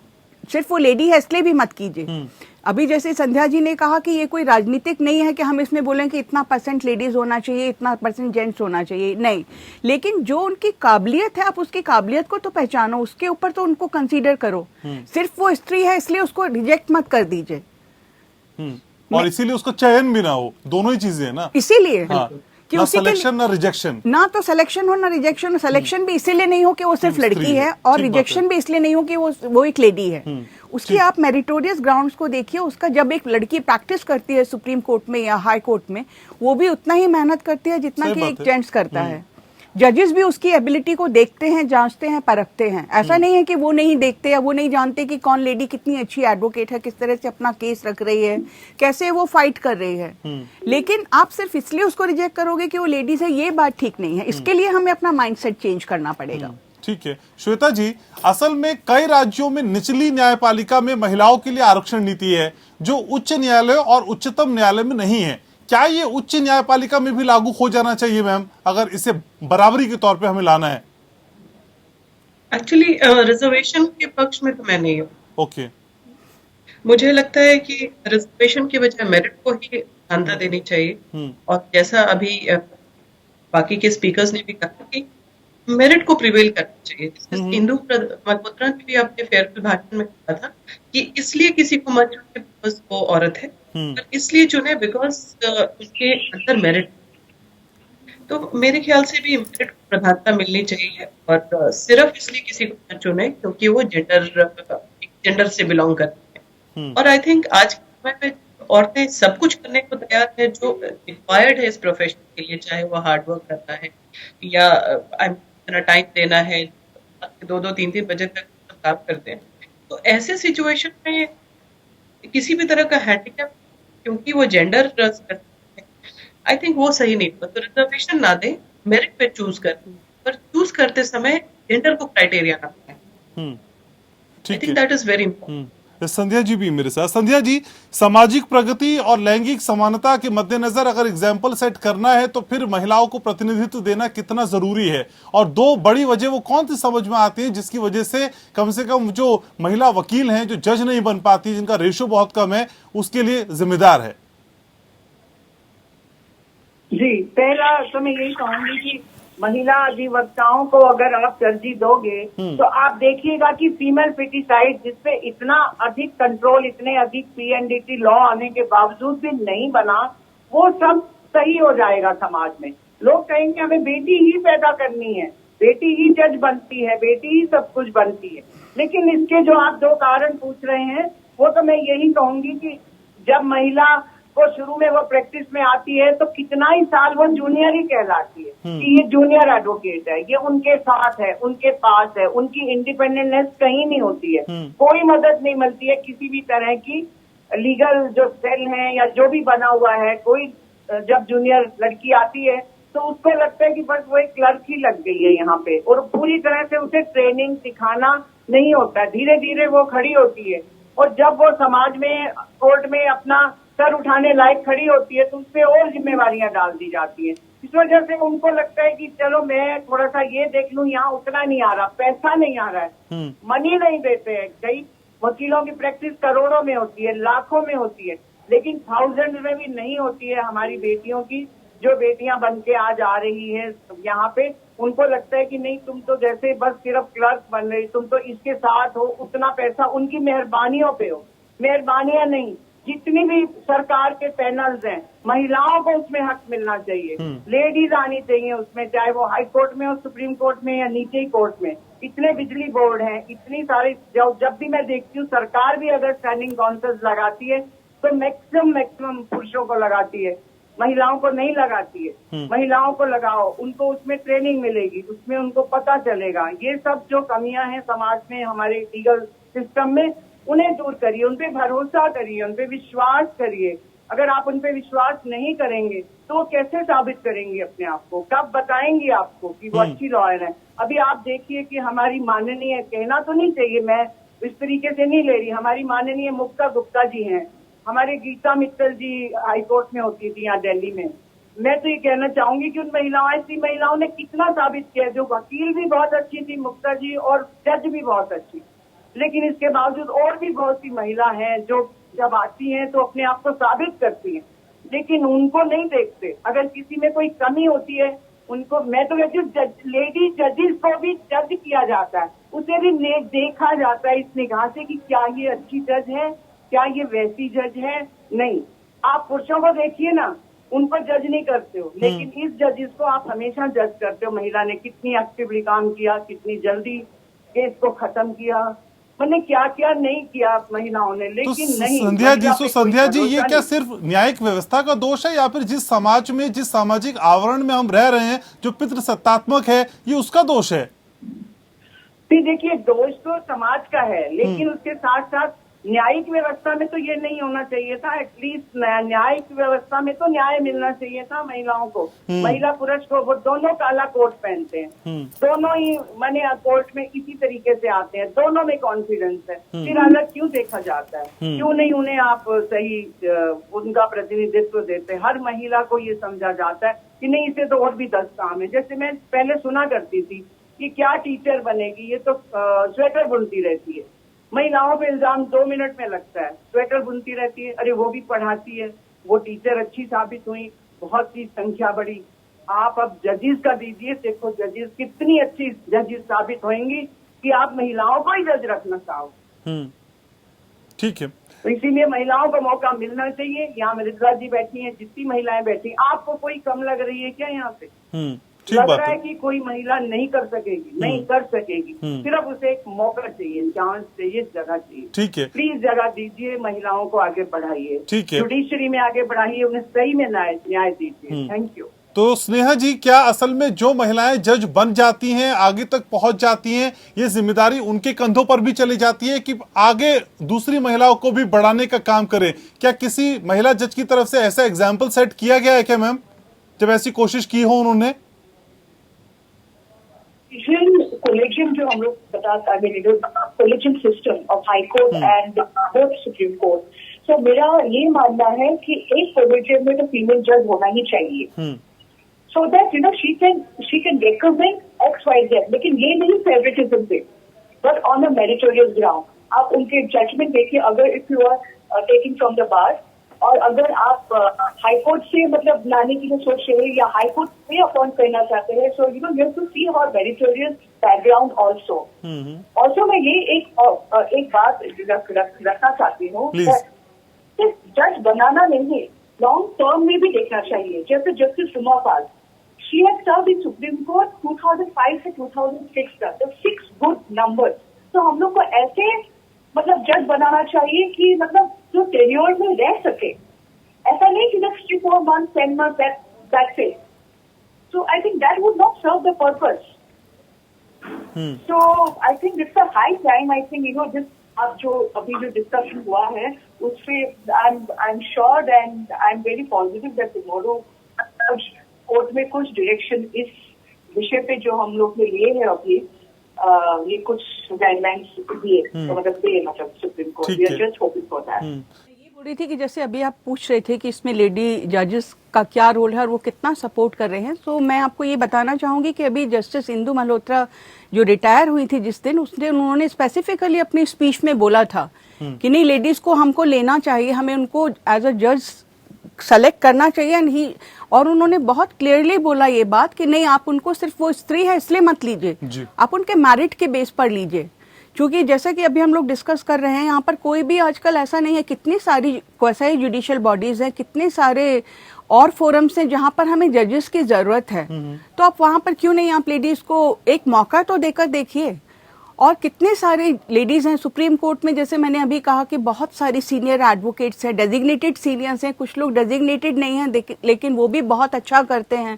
सिर्फ वो लेडी है इसलिए भी मत कीजिए. अभी जैसे संध्या जी ने कहा कि ये कोई राजनीतिक नहीं है कि हम इसमें बोलें कि इतना % लेडीज होना चाहिए, इतना % जेंट्स होना चाहिए, नहीं। लेकिन जो उनकी काबिलियत है, आप उसकी काबिलियत को तो पहचानो, उसके ऊपर तो उनको कंसीडर करो। सिर्फ वो स्त्री है इसलिए उसको रिजेक्ट मत कर दीजिए। और इसीलिए उसका चयन भी ना हो, दोनों ही चीजें है ना। इसीलिए हाँ, कि ना उसी के सिलेक्शन ना रिजेक्शन। ना तो सिलेक्शन हो ना रिजेक्शन। सिलेक्शन भी इसीलिए नहीं हो कि वो सिर्फ स्त्री लड़की है, है, और ठीक बात रिजेक्शन है। भी इसलिए नहीं हो कि वो एक लेडी है। उसकी आप मेरिटोरियस ग्राउंड्स को देखिए। उसका जब एक लड़की प्रैक्टिस करती है सुप्रीम कोर्ट में या हाई कोर्ट में, वो भी उतना ही मेहनत करती है जितना सही कि बात एक है। जेंट्स करता है। जजेस भी उसकी एबिलिटी को देखते हैं, जांचते हैं, परखते हैं। ऐसा नहीं है कि वो नहीं देखते या वो नहीं जानते कि कौन लेडी कितनी अच्छी एडवोकेट है, किस तरह से अपना केस रख रही है, कैसे वो फाइट कर रही है। लेकिन आप सिर्फ इसलिए उसको रिजेक्ट करोगे कि वो लेडीज है, ये बात ठीक नहीं है। इसके लिए हमें अपना माइंडसेट चेंज करना पड़ेगा। ठीक है श्वेता जी, असल में कई राज्यों में निचली न्यायपालिका में महिलाओं के लिए आरक्षण नीति है जो उच्च न्यायालय और उच्चतम न्यायालय में नहीं है। क्या ये उच्च न्यायपालिका में भी लागू हो जाना चाहिए मैम, अगर इसे बराबरी के तौर पे हमें लाना है? एक्चुअली रिजर्वेशन के पक्ष में तो मैं नहीं हूँ। ओके। मुझे लगता है कि रिजर्वेशन के बजाय मेरिट को ही मान्यता देनी चाहिए। और जैसा अभी बाकी के स्पीकर्स ने भी कहा कि मेरिट को प्रिवेल करना चाहिए। इंदु मल्होत्रा ने भी अपने फेयरवेल भाषण में कहा था कि इसलिए किसी को मत चुने बिकॉज वो औरत है, और इसलिए चुने बिकॉज उसके अंदर मेरिट। तो मेरे ख्याल से भी मेरिट को प्रधानता मिलनी चाहिए, और सिर्फ इसलिए किसी को मत चुने क्योंकि वो जेंडर से बिलोंग करते हैं। और आई थिंक आज के समय में औरतें सब कुछ करने को तैयार है जो रिक्वायर्ड है इस प्रोफेशन के लिए, चाहे वो हार्ड वर्क करना है या इतना टाइम देना है, 2-3 बजे तक काम करते हैं। तो ऐसे सिचुएशन में किसी भी तरह का हैंडीकैप क्योंकि वो जेंडर, आई थिंक वो सही नहीं होता। तो रिजर्वेशन ना दे, मेरिट पे चूज कर, पर चूज करते समय जेंडर को क्राइटेरिया ना बनाए। I think that is very important. Sandhya ji भी मेरे साथ। संध्या जी, सामाजिक प्रगति और लैंगिक समानता के मद्देनजर अगर एग्जाम्पल सेट करना है तो फिर महिलाओं को प्रतिनिधित्व देना कितना जरूरी है, और दो बड़ी वजह वो कौन सी समझ में आती है जिसकी वजह से कम जो महिला वकील हैं जो जज नहीं बन पाती, जिनका रेशो बहुत कम है, उसके लिए जिम्मेदार है? जी, पहला तो मैं यही कहूंगी कि महिला अधिवक्ताओं को अगर आप तरजीह दोगे तो आप देखिएगा कि फीमेल फिटिसाइड जिसपे इतना अधिक कंट्रोल, इतने अधिक पीएनडीटी लॉ आने के बावजूद भी नहीं बना, वो सब सही हो जाएगा समाज में। लोग कहेंगे हमें बेटी ही पैदा करनी है, बेटी ही जज बनती है, बेटी ही सब कुछ बनती है। लेकिन इसके जो आप 2 कारण पूछ रहे हैं, वो तो मैं यही कहूंगी कि जब महिला वो शुरू में वो प्रैक्टिस में आती है तो कितना ही साल वो जूनियर ही कहलाती है कि ये जूनियर एडवोकेट है, ये उनके साथ है, उनके पास है, उनकी इंडिपेंडेंटनेस कहीं नहीं होती है, कोई मदद नहीं मिलती है किसी भी तरह की। लीगल जो सेल है या जो भी बना हुआ है, कोई जब जूनियर लड़की आती है तो उसको लगता है कि बस वो एक क्लर्क ही लग गई है यहाँ पे, और पूरी तरह से उसे ट्रेनिंग सिखाना नहीं होता। धीरे धीरे वो खड़ी होती है, और जब वो समाज में, कोर्ट में अपना सर उठाने लायक खड़ी होती है तो उसपे और जिम्मेवारियां डाल दी जाती हैं। इस वजह से उनको लगता है कि चलो मैं थोड़ा सा ये देख लूं, यहाँ उतना नहीं आ रहा, पैसा नहीं आ रहा है, मनी नहीं देते हैं। कई वकीलों की प्रैक्टिस करोड़ों में होती है, लाखों में होती है, लेकिन थाउजेंड में भी नहीं होती है हमारी बेटियों की। जो बेटियां बन के आज आ रही है यहाँ पे, उनको लगता है कि नहीं तुम तो जैसे बस सिर्फ क्लर्क बन रही, तुम तो इसके साथ हो, उतना पैसा उनकी मेहरबानियों पे हो। मेहरबानियां नहीं, जितनी भी सरकार के पैनल्स हैं, महिलाओं को उसमें हक मिलना चाहिए, लेडीज आनी चाहिए उसमें, चाहे वो हाई कोर्ट में हो, सुप्रीम कोर्ट में या नीचे ही कोर्ट में। इतने बिजली बोर्ड हैं, इतनी सारी, जब भी मैं देखती हूँ सरकार भी अगर स्टैंडिंग काउंसिल्स लगाती है तो मैक्सिमम पुरुषों को लगाती है, महिलाओं को नहीं लगाती है। महिलाओं को लगाओ, उनको उसमें ट्रेनिंग मिलेगी, उसमें उनको पता चलेगा। ये सब जो कमियां हैं समाज में, हमारे लीगल सिस्टम में, उन्हें दूर करिए, उनपे भरोसा करिए, उनपे विश्वास करिए। अगर आप उनपे विश्वास नहीं करेंगे तो वो कैसे साबित करेंगे अपने आप को, कब बताएंगी आपको कि वो अच्छी लॉयर है? अभी आप देखिए कि हमारी माननीय, कहना तो नहीं चाहिए, मैं इस तरीके से नहीं ले रही, हमारी माननीय मुक्ता गुप्ता जी हैं, हमारे गीता मित्तल जी हाईकोर्ट में होती थी यहाँ दिल्ली में। मैं तो ये कहना चाहूंगी कि उन महिलाओं, ऐसी महिलाओं ने कितना साबित किया, जो वकील भी बहुत अच्छी थी मुक्ता जी, और जज भी बहुत अच्छी, लेकिन इसके बावजूद और भी बहुत सी महिला हैं जो जब आती हैं तो अपने आप को साबित करती हैं, लेकिन उनको नहीं देखते। अगर किसी में कोई कमी होती है उनको, मैं तो लेडी जजेस को भी जज किया जाता है, उसे भी देखा जाता है इस निगाह से कि क्या ये अच्छी जज है, क्या ये वैसी जज है। नहीं, आप पुरुषों को देखिए ना, उन पर जज नहीं करते हो, लेकिन इस जजेस को आप हमेशा जज करते हो। महिला ने कितनी एक्टिवली काम किया, कितनी जल्दी केस को खत्म किया, मैंने क्या क्या नहीं किया महिलाओं ने, तो लेकिन नहीं। संध्या जी, संध्या जी, ये भरोसा क्या नहीं। सिर्फ न्यायिक व्यवस्था का दोष है या फिर जिस समाज में, जिस सामाजिक आवरण में हम रह रहे हैं, जो पितृसत्तात्मक है, ये उसका दोष है? देखिए, दोष तो समाज का है, लेकिन उसके साथ साथ न्यायिक व्यवस्था में तो ये नहीं होना चाहिए था। एटलीस्ट न्यायिक व्यवस्था में तो न्याय मिलना चाहिए था महिलाओं को। महिला पुरुष को, वो दोनों काला कोट पहनते हैं, दोनों ही माने कोर्ट में इसी तरीके से आते हैं, दोनों में कॉन्फिडेंस है, फिर अलग क्यों देखा जाता है? क्यों नहीं उन्हें आप सही उनका प्रतिनिधित्व देते? हर महिला को ये समझा जाता है कि नहीं, इसे तो और भी 10 काम है। जैसे मैं पहले सुना करती थी कि क्या टीचर बनेगी, ये तो स्वेटर बुनती रहती है। महिलाओं पे इल्जाम 2 मिनट में लगता है, स्वेटर बुनती रहती है, अरे वो भी पढ़ाती है, वो टीचर अच्छी साबित हुई, बहुत सी संख्या बढ़ी। आप अब जजेस का दीजिए, देखो जजेस कितनी अच्छी जजेस साबित होंगी कि आप महिलाओं को ही जज रखना चाहो। ठीक है, तो इसीलिए महिलाओं को मौका मिलना चाहिए। यहाँ मृदा जी बैठी हैं, जितनी महिलाएं बैठी, आपको कोई कम लग रही है क्या यहाँ पे? लग रहा है कि कोई महिला नहीं कर सकेगी, नहीं कर सकेगी, सिर्फ उसे एक मौका चाहिए, चांस चाहिए, जगह चाहिए। ठीक है, प्लीज जगह दीजिए, महिलाओं को आगे बढ़ाइए, ठीक है, जुडिशरी में आगे बढ़ाइए, उन्हें सही में न्याय दीजिए। Thank you. तो स्नेहा जी, क्या असल में जो महिलाएं जज बन जाती हैं, आगे तक पहुंच जाती हैं, ये जिम्मेदारी उनके कंधों पर भी चली जाती है कि आगे दूसरी महिलाओं को भी बढ़ाने का काम करें? क्या किसी महिला जज की तरफ से ऐसा एग्जाम्पल सेट किया गया है क्या मैम, जब ऐसी कोशिश की हो उन्होंने? कोलेजियम जो हम लोग collegium system of high court and both supreme court, so मेरा ये मानना है कि एक कोलेजियम में तो फीमेल जज होना ही चाहिए, so that you know she can recommend XYZ, लेकिन ये नहीं फेवरेटिज्म पे, but on a meritorious ground. आप उनके जजमेंट देखिए, अगर if you are taking from the bar, और अगर आप हाई कोर्ट से मतलब लाने की जो सोच रहे हैं या हाई कोर्ट में अपॉइंट करना चाहते हैं, so you know you have to see her meritorious background also. Also मैं ये एक बात रखना चाहती हूँ, जज बनाना नहीं, लॉन्ग टर्म में भी देखना चाहिए। जैसे justice Uma Pal, she had served in supreme court 2005 से 2006 तक, 6 गुड नंबर्स। तो हम लोग को ऐसे मतलब जज बनाना चाहिए कि मतलब जो टेन्योर में रह सके, ऐसा नहीं कि next 4 months, 10 months, that's it. So I think that would not serve the purpose. So I think it's a high time. I think you know this, अब जो अभी जो डिस्कशन हुआ है उससे I'm sure and I'm very positive that tomorrow court में कुछ डायरेक्शन इस विषय पे जो हम लोग ने लिए है अभी, ये कुछ गाइडलाइंस दिए, तो मतलब supreme court, we are just hoping for that. ये बोल रही थी कि जैसे अभी आप पूछ रहे थे कि इसमें लेडी जजेस का क्या रोल है और वो कितना सपोर्ट कर रहे हैं, तो मैं आपको ये बताना चाहूंगी कि अभी जस्टिस इंदु मल्होत्रा जो रिटायर हुई थी जिस दिन, उन्होंने स्पेसिफिकली अपनी स्पीच में बोला था कि नहीं, लेडीज को हमको लेना चाहिए, हमें उनको एज अ जज सेलेक्ट करना चाहिए। और उन्होंने बहुत क्लियरली बोला ये बात कि नहीं, आप उनको सिर्फ वो स्त्री है इसलिए मत लीजिए, आप उनके मेरिट के बेस पर लीजिए। क्योंकि जैसा कि अभी हम लोग डिस्कस कर रहे हैं, यहाँ पर कोई भी आजकल ऐसा नहीं है, कितनी सारी क्वासी जुडिशियल बॉडीज हैं, कितने सारे और फोरम्स हैं जहाँ पर हमें जजेस की जरूरत है, तो आप वहाँ पर क्यों नहीं आप लेडीज को एक मौका तो देकर देखिए। और कितने सारे लेडीज हैं सुप्रीम कोर्ट में, जैसे मैंने अभी कहा कि बहुत सारी सीनियर एडवोकेट्स हैं, डेजिग्नेटेड सीनियर्स हैं, कुछ लोग डेजिग्नेटेड नहीं हैं लेकिन वो भी बहुत अच्छा करते हैं।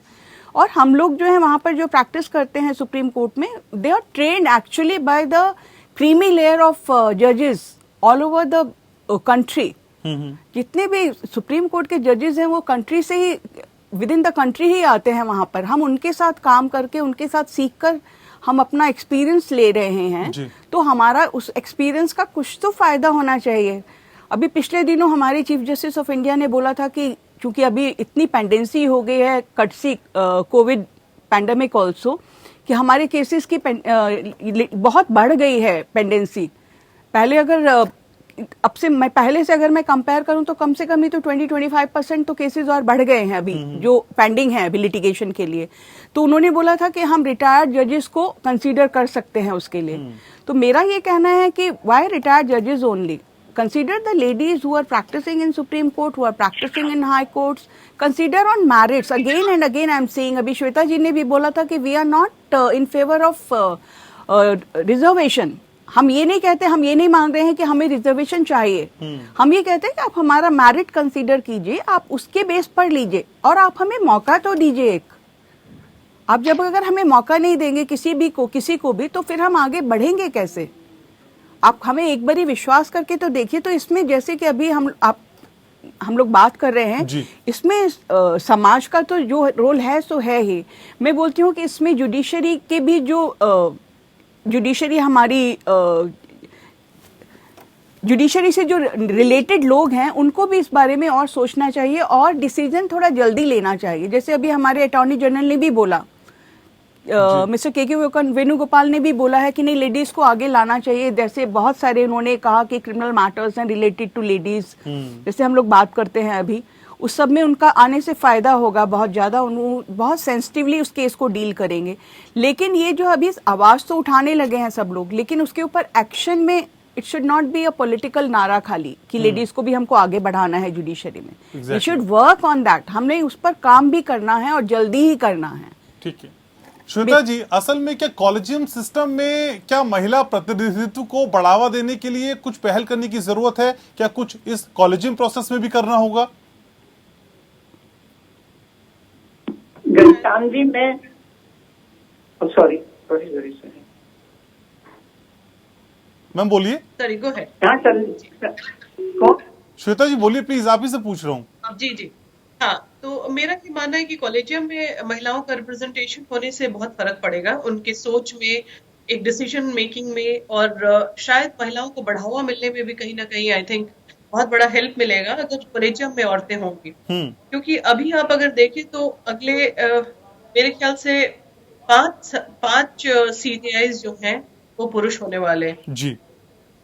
और हम लोग जो है वहाँ पर जो प्रैक्टिस करते हैं सुप्रीम कोर्ट में, they are trained actually by the creamy layer of जजेस ऑल ओवर द कंट्री। जितने भी सुप्रीम कोर्ट के जजेस हैं वो कंट्री से ही, विद इन द कंट्री ही आते हैं वहाँ पर। हम उनके साथ काम करके, उनके साथ सीख कर हम अपना एक्सपीरियंस ले रहे हैं, तो हमारा उस एक्सपीरियंस का कुछ तो फायदा होना चाहिए। अभी पिछले दिनों हमारे चीफ जस्टिस ऑफ इंडिया ने बोला था कि चूंकि अभी इतनी पेंडेंसी हो गई है कटसी कोविड पैंडेमिक ऑल्सो, कि हमारे केसेस की बहुत बढ़ गई है पेंडेंसी। पहले अगर अब से मैं पहले से अगर मैं कंपेयर करूं तो कम से कम नहीं तो 20-25% तो केसेस और बढ़ गए हैं अभी जो पेंडिंग है अभी लिटिगेशन के लिए। तो उन्होंने बोला था कि हम रिटायर्ड जजेस को कंसीडर कर सकते हैं उसके लिए। तो मेरा ये कहना है कि व्हाई रिटायर्ड जजेस only, consider the ladies who are practicing in Supreme Court, who are practicing in high courts, consider on merits. Again and again I am saying, अभी श्वेता जी ने भी बोला था कि we are not in favor of reservation. हम ये नहीं कहते, हम ये नहीं मांग रहे हैं कि हमें रिजर्वेशन चाहिए। हम ये कहते हैं कि आप हमारा मेरिट कंसीडर कीजिए, आप उसके बेस पर लीजिए और आप हमें मौका तो दीजिए एक। आप जब अगर हमें मौका नहीं देंगे किसी को भी तो फिर हम आगे बढ़ेंगे कैसे? आप हमें एक बारी विश्वास करके तो देखिए। तो इसमें जैसे कि अभी हम लोग बात कर रहे हैं, इसमें समाज का तो जो रोल है सो है ही। मैं बोलती हूँ कि इसमें जुडिशरी के भी जो जुडिशरी हमारी जुडिशरी से जो रिलेटेड लोग हैं उनको भी इस बारे में और सोचना चाहिए और डिसीजन थोड़ा जल्दी लेना चाहिए। जैसे अभी हमारे अटॉर्नी जनरल ने भी बोला, मिस्टर के वेणुगोपाल ने भी बोला है कि नहीं, लेडीज को आगे लाना चाहिए। जैसे बहुत सारे उन्होंने कहा कि क्रिमिनल मैटर्स हैं रिलेटेड टू लेडीज, जैसे हम लोग बात करते हैं अभी, उस सब में उनका आने से फायदा होगा बहुत ज्यादा। उन्होंने बहुत सेंसिटिवली उस केस को डील करेंगे। लेकिन ये जो अभी आवाज तो उठाने लगे हैं सब लोग, लेकिन उसके ऊपर एक्शन में it should not be a political नारा खाली कि लेडीज को भी हमको आगे बढ़ाना है जुडिशरी में। We should work on that. हमने उस पर काम भी करना है और जल्दी ही करना है। ठीक है श्वेता जी, असल में क्या कॉलेजियम सिस्टम में क्या महिला प्रतिनिधित्व को बढ़ावा देने के लिए कुछ पहल करने की जरूरत है? क्या कुछ इस कॉलेजियम प्रोसेस में भी करना होगा? घनश्याम जी, मैं सॉरी मैम बोलिए। सॉरी, गो है। हाँ कौन? श्वेता जी बोलिए प्लीज, आप ही से पूछ रहा हूँ। जी जी हाँ, तो मेरा ये मानना है कि कॉलेजियम में महिलाओं का रिप्रेजेंटेशन होने से बहुत फर्क पड़ेगा उनके सोच में, एक डिसीजन मेकिंग में, और शायद महिलाओं को बढ़ावा मिलने में भी कहीं ना कहीं आई थिंक बहुत बड़ा हेल्प मिलेगा अगर कॉलेजियम में औरतें होंगी। क्योंकि अभी आप अगर देखें तो अगले मेरे ख्याल से पांच CJIs जो हैं वो पुरुष होने वाले हैं जी।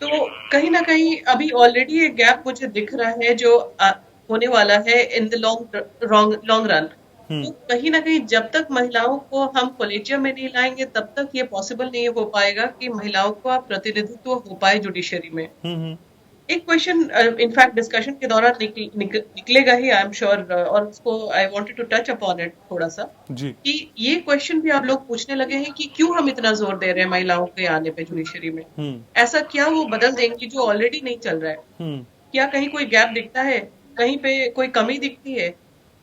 तो कहीं ना कहीं अभी ऑलरेडी एक गैप मुझे दिख रहा है जो होने वाला है इन द लॉन्ग रन। तो कहीं ना कहीं जब तक महिलाओं को हम कॉलेजियम में नहीं लाएंगे तब तक ये पॉसिबल नहीं हो पाएगा कि महिलाओं का प्रतिनिधित्व हो पाए जुडिशरी में। एक क्वेश्चन इनफैक्ट डिस्कशन के दौरान निकलेगा ही, आई एम श्योर, और उसको I wanted to touch upon it थोड़ा सा जी। कि ये क्वेश्चन भी आप लोग पूछने लगे हैं कि क्यों हम इतना जोर दे रहे हैं महिलाओं के आने पे जुडिशरी में। ऐसा क्या वो बदल देंगी जो ऑलरेडी नहीं चल रहा है? क्या कहीं कोई गैप दिखता है, कहीं पे कोई कमी दिखती है?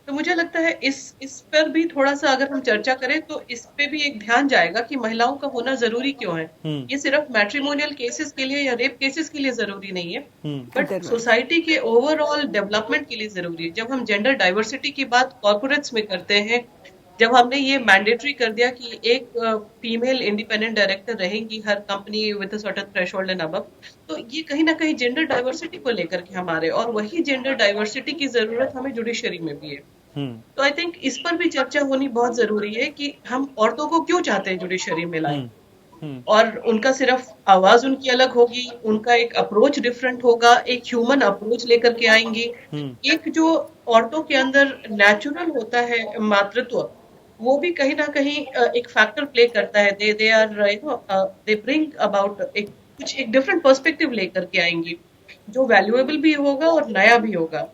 तो मुझे लगता है इस पर भी थोड़ा सा अगर हम चर्चा करें तो इस पे भी एक ध्यान जाएगा कि महिलाओं का होना जरूरी क्यों है। ये सिर्फ मैट्रिमोनियल केसेस के लिए या रेप केसेस के लिए जरूरी नहीं है, बट सोसाइटी के ओवरऑल डेवलपमेंट के लिए जरूरी है। जब हम जेंडर डाइवर्सिटी की बात कॉर्पोरेट्स में करते हैं, जब हमने ये मैंडेटरी कर दिया कि एक फीमेल इंडिपेंडेंट डायरेक्टर रहेंगी हर company with a certain threshold and above, तो ये कहीं ना कहीं जेंडर डाइवर्सिटी को लेकर के हमारे, और वही जेंडर डाइवर्सिटी की जरूरत हमें जुडिशरी में भी है। तो आई थिंक इस पर भी चर्चा होनी बहुत जरूरी है कि हम औरतों को क्यों चाहते हैं जुडिशरी में लाएं, और उनका सिर्फ आवाज उनकी अलग होगी, उनका एक अप्रोच डिफरेंट होगा, एक ह्यूमन अप्रोच लेकर के आएंगी। एक जो औरतों के अंदर नेचुरल होता है मातृत्व, वो भी कहीं ना कहीं एक फैक्टर प्ले करता है। They are they bring about एक डिफरेंट पर्सपेक्टिव लेकर के आएंगी जो वैल्यूएबल भी होगा और नया भी होगा।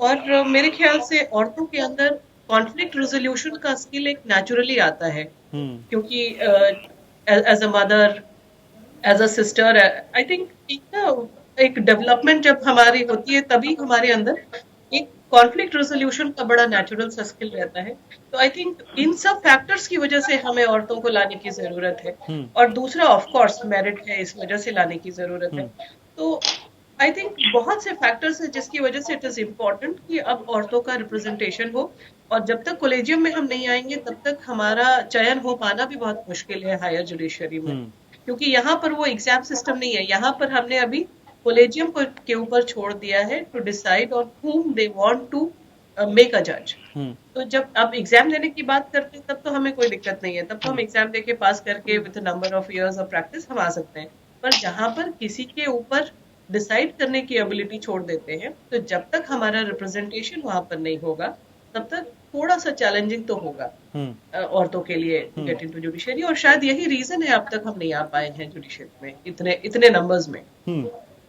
और मेरे ख्याल से औरतों के अंदर कॉन्फ्लिक्ट रेजोल्यूशन का स्किल एक नेचुरली आता है, क्योंकि as a mother, as a sister, I think एक डेवलपमेंट जब हमारी होती है तभी हमारे अंदर एक कॉन्फ्लिक्ट रेजोल्यूशन का बड़ा नेचुरल सा स्किल रहता है। तो आई थिंक इन सब फैक्टर्स की वजह से हमें औरतों को लाने की जरूरत है, और दूसरा ऑफ कोर्स मेरिट है, इस वजह से लाने की जरूरत है। तो आई थिंक बहुत से फैक्टर्स हैं जिसकी वजह से इट इज इम्पोर्टेंट कि अब औरतों का रिप्रेजेंटेशन हो, और जब तक कॉलेजियम में हम नहीं आएंगे तब तक हमारा चयन हो पाना भी बहुत मुश्किल है हायर जुडिशरी में, क्योंकि यहाँ पर वो एग्जाम सिस्टम नहीं है। यहाँ पर हमने अभी कॉलेजियम के ऊपर छोड़ दिया है to decide on whom they want to make a judge। तो जब अब एग्जाम देने की बात करते हैं तब तो हमें कोई दिक्कत नहीं है, तब तो हम एग्जाम देके पास करके with number of years of practice हम आ सकते हैं। पर जहाँ पर किसी के ऊपर डिसाइड करने की एबिलिटी छोड़ देते हैं। तो जब तक हमारा रिप्रेजेंटेशन वहां पर नहीं होगा तब तक थोड़ा सा चैलेंजिंग तो होगा औरतों के लिए गेट इनटू जुडिशरी, और शायद यही रीजन है अब तक हम नहीं आ पाए हैं जुडिशरी में इतने नंबर्स में।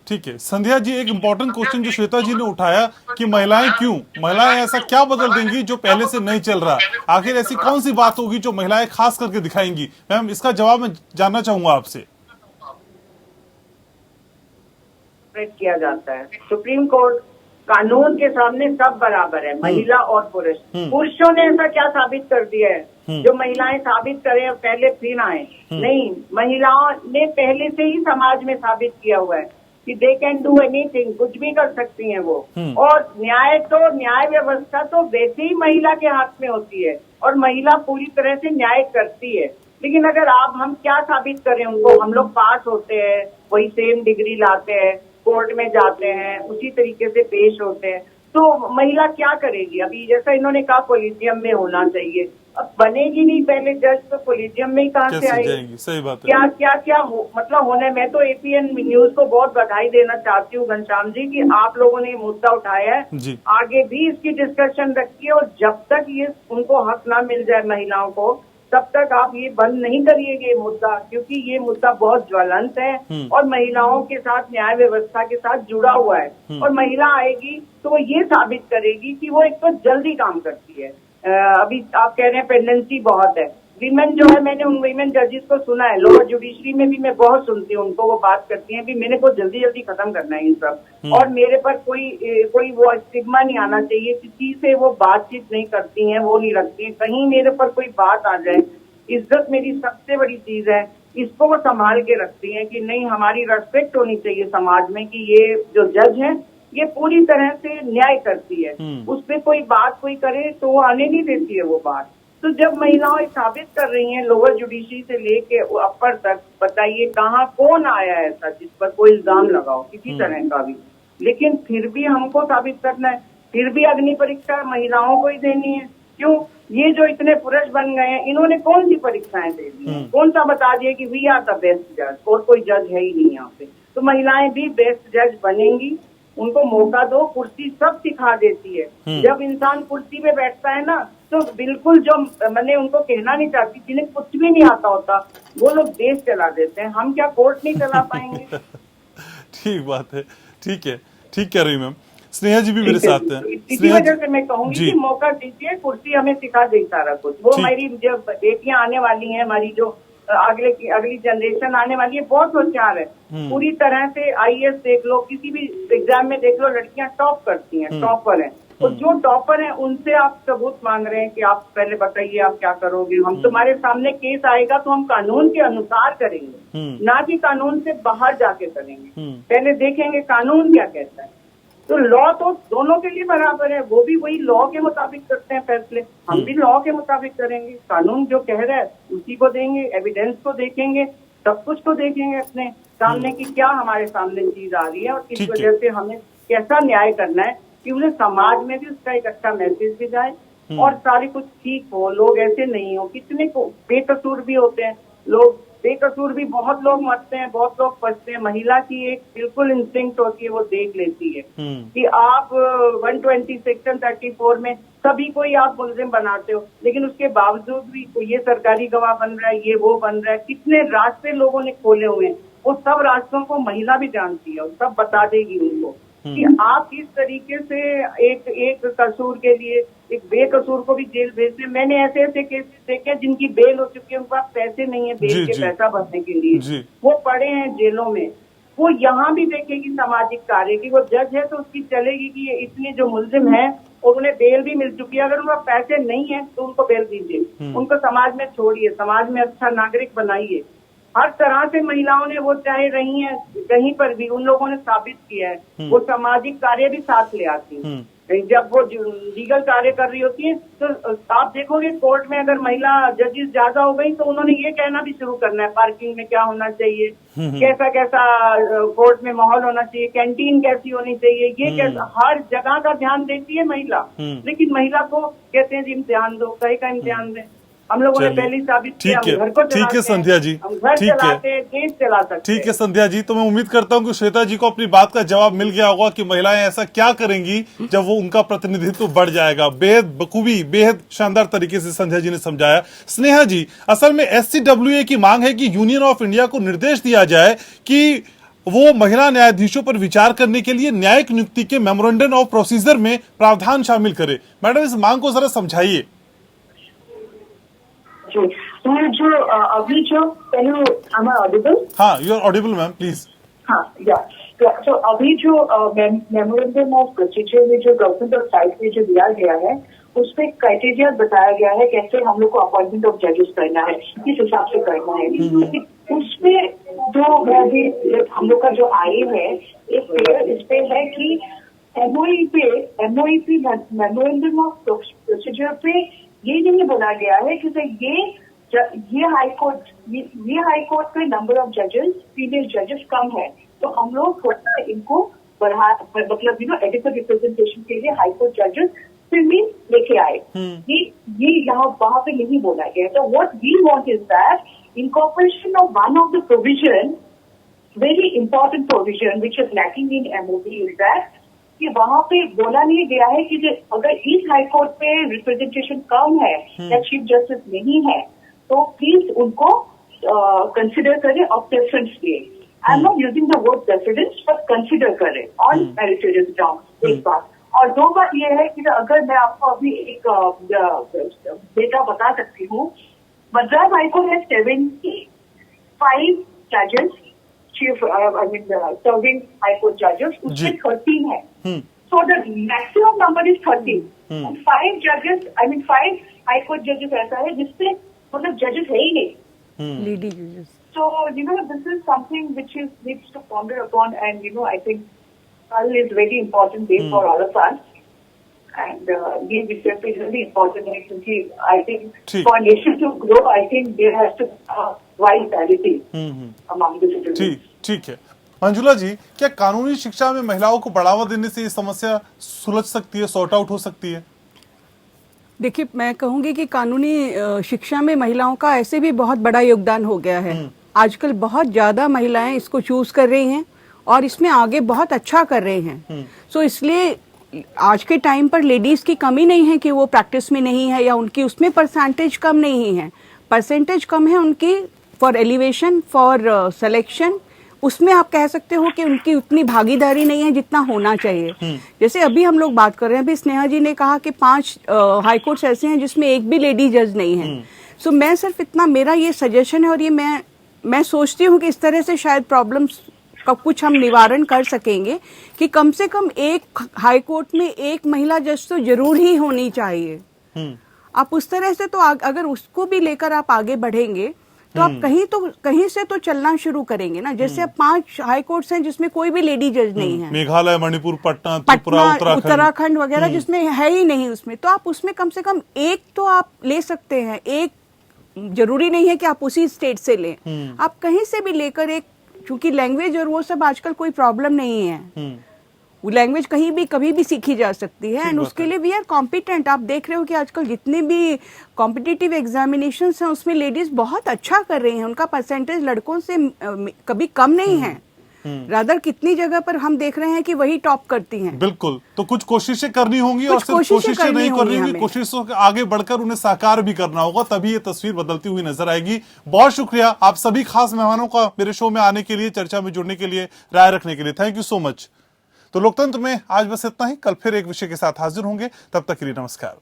ठीक है संध्या जी, एक इम्पोर्टेंट क्वेश्चन जो श्वेता जी ने उठाया कि महिलाएं क्यों, महिलाएं ऐसा क्या बदल देंगी जो पहले से नहीं चल रहा, आखिर ऐसी कौन सी बात होगी जो महिलाएं खास करके दिखाएंगी? मैम इसका जवाब मैं जानना चाहूंगा आपसे। किया जाता है सुप्रीम कोर्ट, कानून के सामने सब बराबर है, महिला और पुरुष। पुरुषों ने ऐसा क्या साबित कर दिया है जो महिलाएं साबित करें पहले फिर आए? नहीं, महिलाओं ने पहले से ही समाज में साबित किया हुआ है कि दे कैन डू एनीथिंग, कुछ भी कर सकती हैं वो। और न्याय व्यवस्था तो वैसे ही महिला के हाथ में होती है और महिला पूरी तरह से न्याय करती है। लेकिन अगर हम क्या साबित करें उनको? हम लोग पास होते हैं, वही सेम डिग्री लाते हैं, कोर्ट में जाते हैं, उसी तरीके से पेश होते हैं, तो महिला क्या करेगी? अभी जैसा इन्होंने कहा कोलिजियम में होना चाहिए, अब बनेगी नहीं पहले जज, तो कोलिजियम में ही कहाँ से आएगी? सही बात है। क्या मतलब होना। मैं तो एपीएन न्यूज को बहुत बधाई देना चाहती हूँ घनश्याम जी कि आप लोगों ने ये मुद्दा उठाया है, आगे भी इसकी डिस्कशन रखिए, और जब तक ये उनको हक ना मिल जाए महिलाओं को तब तक आप ये बंद नहीं करिएगा ये मुद्दा, क्योंकि ये मुद्दा बहुत ज्वलंत है और महिलाओं के साथ, न्याय व्यवस्था के साथ जुड़ा हुआ है। और महिला आएगी तो वो ये साबित करेगी कि वो एक तो जल्दी काम करती है। अभी आप कह रहे हैं पेंडेंसी बहुत है, वीमेन जो है, मैंने उन वीमेन जजेस को सुना है, लोअर जुडिशरी में भी मैं बहुत सुनती हूँ उनको, वो बात करती हैं कि मेरे को जल्दी जल्दी खत्म करना है ये सब, और मेरे पर कोई वो स्टिग्मा नहीं आना चाहिए, किसी से वो बातचीत नहीं करती हैं, वो नहीं रखती हैं, कहीं मेरे पर कोई बात आ जाए, इज्जत मेरी सबसे बड़ी चीज है, इसको वो संभाल के रखती हैं कि नहीं, हमारी रेस्पेक्ट होनी चाहिए समाज में कि ये जो जज है ये पूरी तरह से न्याय करती है, उस पर कोई बात कोई करे तो वो आने नहीं देती है वो बात। तो जब महिलाएं साबित कर रही हैं लोअर जुडिशरी से लेके अपर तक, बताइए कहाँ कौन आया है ऐसा जिस पर कोई इल्जाम लगाओ किसी तरह का भी, लेकिन फिर भी हमको साबित करना है, फिर भी अग्नि परीक्षा महिलाओं को ही देनी है। क्यों? ये जो इतने पुरुष बन गए हैं, इन्होंने कौन सी परीक्षाएं दे दी हैं? कौन सा बता दिया कि वी आर द बेस्ट जज, और कोई जज है ही नहीं यहाँ पे? तो महिलाएं भी बेस्ट जज बनेंगी, उनको मौका दो, कुर्सी सब सिखा देती है। जब इंसान कुर्सी पे बैठता है ना, तो बिल्कुल जो मैंने उनको कहना नहीं चाहती, जिन्हें कुछ भी नहीं आता होता वो लोग देश चला देते हैं, हम क्या कोर्ट नहीं चला पाएंगे? ठीक बात है, ठीक है, ठीक कह रही मैम। स्नेहा जी भी मेरे साथ हैं। इसी वजह से मैं कहूंगी कि मौका दीजिए, कुर्सी हमें सिखा देगी सारा कुछ। वो हमारी जब बेटियां आने वाली हैं, हमारी जो अगली जनरेशन आने वाली है, बहुत होशियार है, पूरी तरह से आईएएस देख लो, किसी भी एग्जाम में देख लो, लड़कियां टॉप करती हैं, टॉपर हैं। तो जो टॉपर हैं उनसे आप सबूत मांग रहे हैं कि आप पहले बताइए आप क्या करोगे, हम तुम्हारे सामने केस आएगा तो हम कानून के अनुसार करेंगे, ना कि कानून से बाहर जाके करेंगे, पहले देखेंगे कानून क्या कहता है। तो लॉ तो दोनों के लिए बराबर है, वो भी वही लॉ के मुताबिक करते हैं फैसले, हम भी लॉ के मुताबिक करेंगे, कानून जो कह रहा है उसी को देंगे, एविडेंस को देखेंगे, सब कुछ को देखेंगे अपने सामने की क्या हमारे सामने चीज आ रही है और किस वजह से हमें कैसा न्याय करना है कि उन्हें समाज में भी उसका एक अच्छा मैसेज भी जाए और सारी कुछ ठीक हो, लोग ऐसे नहीं हो। कितने को बेकसूर भी होते हैं लोग, बेकसूर भी बहुत लोग मरते हैं, बहुत लोग फंसते हैं। महिला की एक बिल्कुल इंस्टिंक्ट होती है, वो देख लेती है कि आप 120 सेक्शन 34 में सभी को ही आप मुलजिम बनाते हो, लेकिन उसके बावजूद भी ये सरकारी गवाह बन रहा है, ये वो बन रहा है। कितने रास्ते लोगों ने खोले हुए हैं, वो सब रास्तों को महिला भी जानती है और सब बता देगी उनको कि आप किस तरीके से एक कसूर के लिए एक बेकसूर को भी जेल भेजते हैं। मैंने ऐसे ऐसे केसेस देखे जिनकी बेल हो चुकी है, उनके पास पैसे नहीं है बेल के पैसा भरने के लिए, वो पड़े हैं जेलों में। वो यहाँ भी देखेगी सामाजिक कार्य की, वो जज है तो उसकी चलेगी कि ये इतने जो मुलजिम है और उन्हें बेल भी मिल चुकी है, अगर उनका पैसे नहीं है तो उनको बेल दीजिए, उनको समाज में छोड़िए, समाज में अच्छा नागरिक बनाइए। हर तरह से महिलाओं ने वो चाहे रही हैं कहीं पर भी, उन लोगों ने साबित किया है वो सामाजिक कार्य भी साथ ले आती हैं। जब वो लीगल कार्य कर रही होती है तो आप देखोगे कोर्ट में अगर महिला जजेस ज्यादा हो गई तो उन्होंने ये कहना भी शुरू करना है पार्किंग में क्या होना चाहिए, कैसा कैसा कोर्ट में माहौल होना चाहिए, कैंटीन कैसी होनी चाहिए, ये कैसा, हर जगह का ध्यान देती है महिला। लेकिन महिला को कहते हैं जी इम्तिहान दो, कहीं का इम्तिहान दें, हम लोगों ने चलिए, पहले साबित ठीक किया, है, हम घर को ठीक है चलाते हैं, संध्या जी, हम घर ठीक है। चलाते हैं, देश चला सकते ठीक है हैं। संध्या जी, तो मैं उम्मीद करता हूं कि श्वेता जी को अपनी बात का जवाब मिल गया होगा कि महिलाएं ऐसा क्या करेंगी जब वो उनका प्रतिनिधित्व बढ़ जाएगा। बेहद बखूबी, बेहद शानदार तरीके से संध्या जी ने समझाया। स्नेहा जी, असल में SCWA की मांग है कि यूनियन ऑफ इंडिया को निर्देश दिया जाए कि वो महिला न्यायाधीशों पर विचार करने के लिए न्यायिक नियुक्ति के मेमोरेंडम ऑफ प्रोसीजर में प्रावधान शामिल करे। मैडम, इस मांग को जरा समझाइए। जी, तो जो अभी जो पहले ऑडिबल, हाँ, you are audible ma'am, please. हाँ, या तो अभी जो मेमोरेंडम ऑफ प्रोसीजर में जो गवर्नमेंट ऑफ साइट में जो दिया गया है, उसमें क्राइटेरिया बताया गया है कैसे हम लोग को अपॉइंटमेंट ऑफ जजेस करना है, किस हिसाब से करना है। उसमें जो हम लोग का जो आईएम है, इस पे है कि एमओई मेमोरेंडम ऑफ प्रोसीजर पे ये नहीं बोला गया है कि ये हाई कोर्ट पे नंबर ऑफ जजेस, फीमेल जजेस कम है, तो हम लोग थोड़ा इनको बढ़ा, मतलब एडिक्वेट रिप्रेजेंटेशन के लिए हाई कोर्ट जजेस फीमेल लेके आए। ये यहाँ वहां पे नहीं बोला गया। तो what we want is that incorporation of one of the provision, very important provision which is lacking in MOP is that कि वहां पे बोला नहीं गया है कि अगर इस हाई कोर्ट पे रिप्रेजेंटेशन कम है या चीफ जस्टिस नहीं है, तो प्लीज उनको कंसिडर करें और प्रेफरेंस दिए। I am not using the word precedence, but consider करें ऑन मेरिटोरियस ग्राउंड। एक बात, और दो बात ये है कि अगर मैं आपको अभी एक डेटा बता सकती हूँ, मद्रास हाईकोर्ट है 75 जजेस, चीफ सर्विंग हाईकोर्ट जजेस, उसमें 13 है। So the maximum number is 13। 5 जजेस, 5 हाईकोर्ट जजेस ऐसा है जिससे मतलब जजेस है ही नहीं, लेडी जजेस। So, this is something which needs to ponder upon, and, I think Kal is very important day for all of us. And ये विषय पे really important है, क्योंकि I think for a nation to grow, I think there has to be wide parity among the citizens. ठीक है। मंजुला जी, क्या कानूनी शिक्षा में महिलाओं को बढ़ावा देने से ये समस्या सुलझ सकती है, सॉर्ट आउट हो सकती है? देखिए, मैं कहूंगी कि कानूनी शिक्षा में महिलाओं का ऐसे भी बहुत बड़ा योगदान हो गया है। आजकल बहुत ज्यादा महिलाएं इसको चूज कर रही हैं और इसमें आगे बहुत अच्छा कर रही हैं। सो इसलिए आज के टाइम पर लेडीज की कमी नहीं है कि वो प्रैक्टिस में नहीं है या उनकी उसमें परसेंटेज कम नहीं है। परसेंटेज कम है उनकी फॉर एलिवेशन, फॉर सिलेक्शन, उसमें आप कह सकते हो कि उनकी उतनी भागीदारी नहीं है जितना होना चाहिए। जैसे अभी हम लोग बात कर रहे हैं, अभी स्नेहा जी ने कहा कि 5 हाई कोर्ट्स ऐसे हैं जिसमें एक भी लेडी जज नहीं है। सो मैं सिर्फ इतना, मेरा ये सजेशन है और ये मैं सोचती हूँ कि इस तरह से शायद प्रॉब्लम्स का कुछ हम निवारण कर सकेंगे कि कम से कम एक हाई कोर्ट में एक महिला जज तो जरूर ही होनी चाहिए। आप उस तरह से तो अगर उसको भी लेकर आप आगे बढ़ेंगे तो आप कहीं से तो चलना शुरू करेंगे ना। जैसे अब 5 हाई कोर्ट्स हैं जिसमें कोई भी लेडी जज नहीं है, मेघालय, मणिपुर, पटना, त्रिपुरा, उत्तराखंड वगैरह जिसमें है ही नहीं, उसमें तो आप उसमें कम से कम एक तो आप ले सकते हैं। एक जरूरी नहीं है कि आप उसी स्टेट से लें, आप कहीं से भी लेकर एक, क्योंकि लैंग्वेज और वो सब आजकल कोई प्रॉब्लम नहीं है। वो लैंग्वेज कहीं भी कभी भी सीखी जा सकती है एंड उसके लिए वी आर कॉम्पिटेंट। आप देख रहे हो कि आजकल जितने भी कॉम्पिटिटिव एग्जामिनेशंस हैं उसमें लेडीज बहुत अच्छा कर रही हैं। उनका परसेंटेज लड़कों से कभी कम नहीं है। रादर कितनी जगह पर हम देख रहे हैं कि वही टॉप करती हैं। बिल्कुल, तो कुछ कोशिशें करनी होंगी और सिर्फ कोशिशें नहीं करनी होंगी, कोशिशों के आगे बढ़कर उन्हें साकार भी करना होगा, तभी ये तस्वीर बदलती हुई नजर आएगी। बहुत शुक्रिया आप सभी खास मेहमानों का मेरे शो में आने के लिए, चर्चा में जुड़ने के लिए, राय रखने के लिए। Thank you so much. तो लोकतंत्र में आज बस इतना ही। कल फिर एक विषय के साथ हाजिर होंगे, तब तक के लिए नमस्कार।